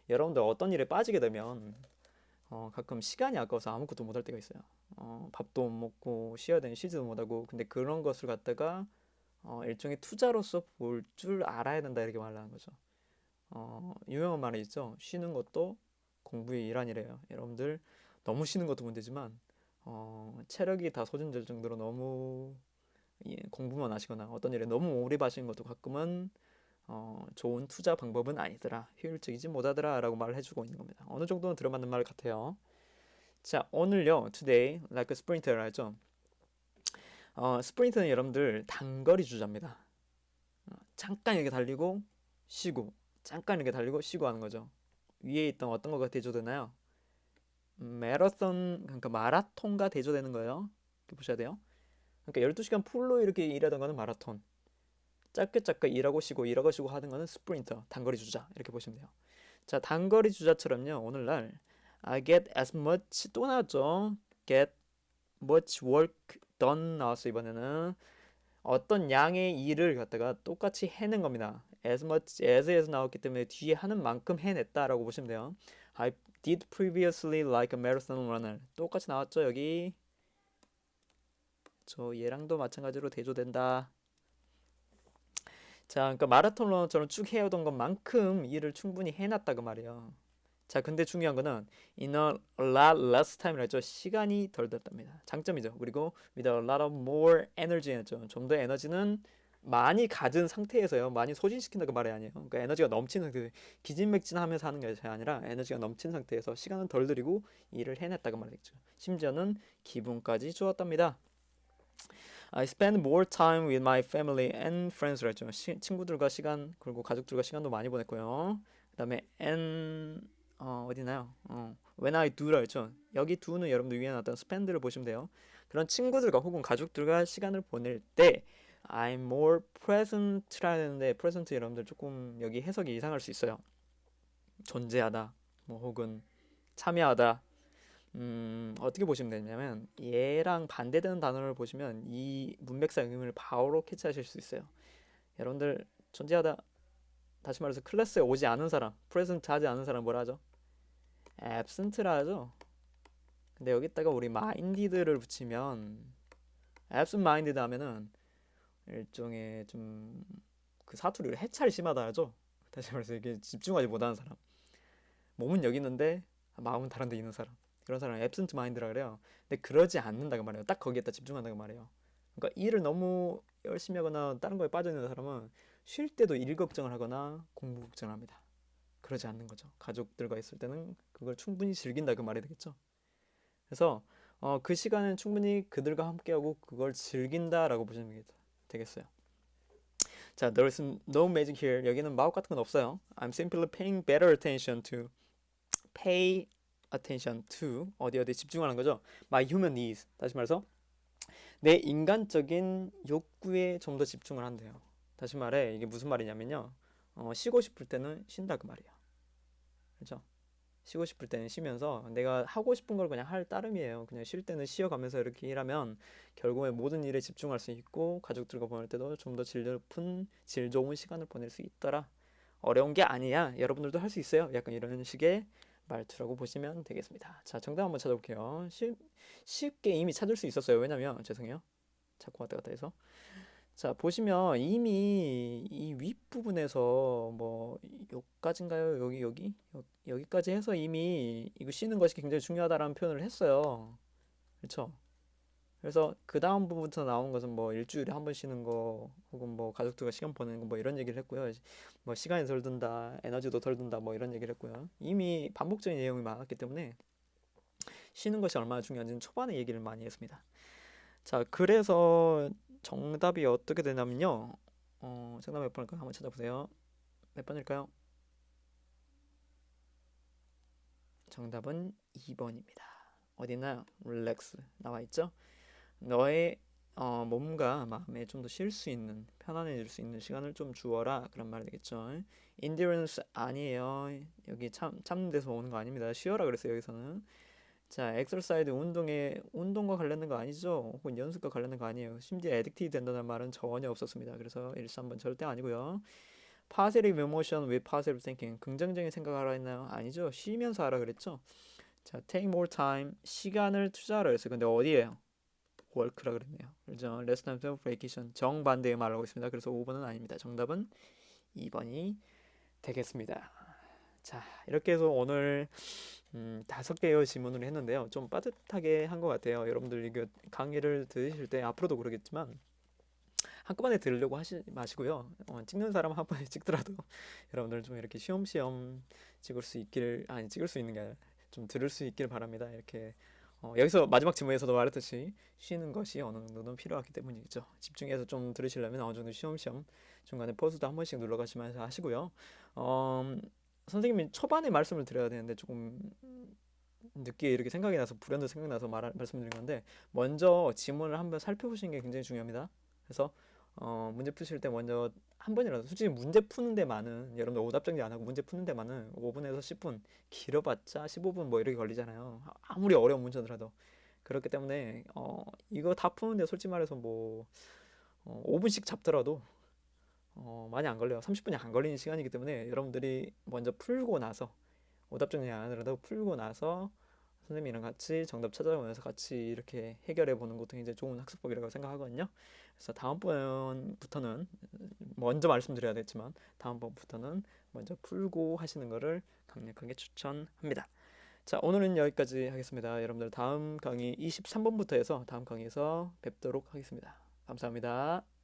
[SPEAKER 1] 여러분들 어떤 일에 빠지게 되면 가끔 시간이 아까워서 아무것도 못할 때가 있어요. 밥도 못 먹고 쉬어야 되는 쉬지도 못하고 근데 그런 것을 갖다가 일종의 투자로서 볼 줄 알아야 된다 이렇게 말하는 거죠. 유명한 말이 있죠. 쉬는 것도 공부의 일환이래요. 여러분들 너무 쉬는 것도 문제지만 체력이 다 소진될 정도로 너무 공부만 하시거나 어떤 일에 너무 몰입하시는 것도 가끔은 좋은 투자 방법은 아니더라. 효율적이지 못하더라 라고 말을 해주고 있는 겁니다. 어느 정도는 들어맞는 말 같아요. 자, 오늘요. Today, like a sprinter 하죠. 스프린트는 여러분들 단거리 주자입니다. 잠깐 이렇게 달리고 쉬고 잠깐 이렇게 달리고 쉬고 하는 거죠. 위에 있던 어떤 거가 대조되나요? 마라톤, 그러니까 마라톤과 대조되는 거예요. 이렇게 보셔야 돼요. 그러니까 12시간 풀로 이렇게 일하던 거는 마라톤. 짧게 짧게 일하고 쉬고 일하고 쉬고 하는 거는 스프린터, 단거리 주자. 이렇게 보시면 돼요. 자, 단거리 주자처럼요. 오늘날 I get as much 또 나왔죠. get much work done 나왔어 이번에는. 어떤 양의 일을 갖다가 똑같이 해낸 겁니다. as much as에서 나왔기 때문에 뒤에 하는 만큼 해냈다라고 보시면 돼요. I did previously like a marathon runner. 똑같이 나왔죠 여기. 저 얘랑도 마찬가지로 대조된다. 자, 그러니까 마라톤 러너처럼 쭉 해오던 것만큼 일을 충분히 해놨다 그 말이에요. 자, 근데 중요한 거는 in a lot less time이라 했죠. 시간이 덜 들었답니다. 장점이죠. 그리고 with a lot of more energy 했죠. 좀 더 에너지는 많이 가진 상태에서요. 많이 소진시킨다 그 말이 아니에요. 그러니까 에너지가 넘치는 상태, 기진맥진하면서 하는 게 아니라 에너지가 넘치는 상태에서 시간은 덜 들이고 일을 해냈다 그 말이겠죠. 심지어는 기분까지 좋았답니다. I spend more time with my family and friends 했죠. 친구들과 시간 그리고 가족들과 시간도 많이 보냈고요. 그다음에 and 어디나요? when I do라 했죠. 여기 do는 여러분들 위에 나왔던 spend를 보시면 돼요. 그런 친구들과 혹은 가족들과 시간을 보낼 때 I'm more present라는데 present 여러분들 조금 여기 해석이 이상할 수 있어요. 존재하다, 뭐 혹은 참여하다. 어떻게 보시면 되냐면 얘랑 반대되는 단어를 보시면 이 문맥상 의미를 바로 캐치하실 수 있어요. 여러분들 존재하다 다시 말해서 클래스에 오지 않은 사람, 프레젠트 하지 않은 사람 뭐라 하죠? absent라 하죠. 근데 여기다가 우리 minded를 붙이면 absent minded 하면은 일종의 좀 그 사투리로 해찰이 심하다 하죠. 다시 말해서 이게 집중하지 못하는 사람. 몸은 여기 있는데 마음은 다른 데 있는 사람. 그런 사람을 absent mind라 그래요. 근데 그러지 않는다고 말해요. 딱 거기에다 집중한다고 말해요. 그러니까 일을 너무 열심히 하거나 다른 거에 빠져 있는 사람은 쉴 때도 일 걱정을 하거나 공부 걱정을 합니다. 그러지 않는 거죠. 가족들과 있을 때는 그걸 충분히 즐긴다 그 말이 되겠죠. 그래서 그 시간은 충분히 그들과 함께하고 그걸 즐긴다라고 보시면 되겠어요. 자, there is no magic here. 여기는 마법 같은 건 없어요. I'm simply paying better attention to pay attention to 어디 집중하는 거죠. My human needs. 다시 말해서 내 인간적인 욕구에 좀 더 집중을 한대요. 다시 말해 이게 무슨 말이냐면요. 쉬고 싶을 때는 쉰다 그 말이야. 그렇죠? 쉬고 싶을 때는 쉬면서 내가 하고 싶은 걸 그냥 할 따름이에요. 그냥 쉴 때는 쉬어가면서 이렇게 일하면 결국에 모든 일에 집중할 수 있고 가족들과 보낼 때도 좀 더 질 높은 질 좋은 시간을 보낼 수 있더라. 어려운 게 아니야. 여러분들도 할 수 있어요. 약간 이런 식의 말투라고 보시면 되겠습니다. 자, 정답 한번 찾아볼게요. 쉽게 이미 찾을 수 있었어요. 왜냐면 죄송해요. 자꾸 왔다 갔다 해서. 자, 보시면 이미 이 윗부분에서 뭐 여기까지인가요? 여기까지 해서 이미 이거 쉬는 것이 굉장히 중요하다라는 표현을 했어요. 그렇죠? 그래서 그 다음 부분부터 나온 것은 뭐 일주일에 한 번 쉬는 거 혹은 뭐 가족들과 시간 보내는 거 뭐 이런 얘기를 했고요. 뭐 시간이 덜 든다, 에너지도 덜 든다 뭐 이런 얘기를 했고요. 이미 반복적인 내용이 많았기 때문에 쉬는 것이 얼마나 중요한지는 초반에 얘기를 많이 했습니다. 자, 그래서 정답이 어떻게 되냐면요. 정답 몇 번일까요? 한번 찾아보세요. 몇 번일까요? 정답은 2번입니다. 어디나 릴렉스 나와 있죠? 너의 몸과 마음에 좀 더 쉴 수 있는 편안해질 수 있는 시간을 좀 주어라 그런 말이 되겠죠. endurance 아니에요. 여기 참는 데서 오는 거 아닙니다. 쉬어라 그랬어요 여기서는. 자, 엑서사이즈 운동과 관련된 거 아니죠? 혹은 연습과 관련된 거 아니에요. 심지어 애딕티브 된다는 말은 전혀 없었습니다. 그래서 1, 3번 절대 아니고요. positive emotion with positive thinking. 긍정적인 생각을 하나 아니죠? 쉬면서 하라 그랬죠? 자, take more time. 시간을 투자하라 했어요. 근데 어디에요? work라 그랬네요. 그렇죠? less time for vacation. 정반대의 말을 하고 있습니다. 그래서 5번은 아닙니다. 정답은 2번이 되겠습니다. 자, 이렇게 해서 오늘 5개의 질문을 했는데요. 좀 빠듯하게 한 것 같아요. 여러분들 이거 강의를 들으실 때 앞으로도 그러겠지만 한꺼번에 들으려고 하지 마시고요. 찍는 사람 한 번에 찍더라도 여러분들 좀 이렇게 쉬엄쉬엄 찍을 수 있는 게 아니라 좀 들을 수 있길 바랍니다. 이렇게 여기서 마지막 질문에서도 말했듯이 쉬는 것이 어느 정도는 필요하기 때문이죠. 집중해서 좀 들으시려면 어느 정도 쉬엄쉬엄 중간에 포즈도 한 번씩 눌러가시면서 하시고요. 어, 선생님이 초반에 말씀을 드려야 되는데 조금 늦게 이렇게 생각이 나서 불현듯 생각나서 말씀드린 건데 먼저 지문을 한번 살펴보시는 게 굉장히 중요합니다. 그래서 문제 푸실 때 먼저 한 번이라도 솔직히 문제 푸는 데만은 여러분들 오답 정리 안 하고 문제 푸는 데만은 5분에서 10분 길어봤자 15분 뭐 이렇게 걸리잖아요. 아무리 어려운 문제더라도 그렇기 때문에 이거 다 푸는데 솔직히 말해서 뭐 5분씩 잡더라도 많이 안 걸려요. 30분이 안 걸리는 시간이기 때문에 여러분들이 먼저 풀고 나서 오답 정리 안 하더라도 풀고 나서 선생님이랑 같이 정답 찾아보면서 같이 이렇게 해결해 보는 것도 굉장히 좋은 학습법이라고 생각하거든요. 그래서 다음번부터는 먼저 말씀드려야 됐지만 다음번부터는 먼저 풀고 하시는 거를 강력하게 추천합니다. 자, 오늘은 여기까지 하겠습니다. 여러분들 다음 강의 23번부터 해서 다음 강의에서 뵙도록 하겠습니다. 감사합니다.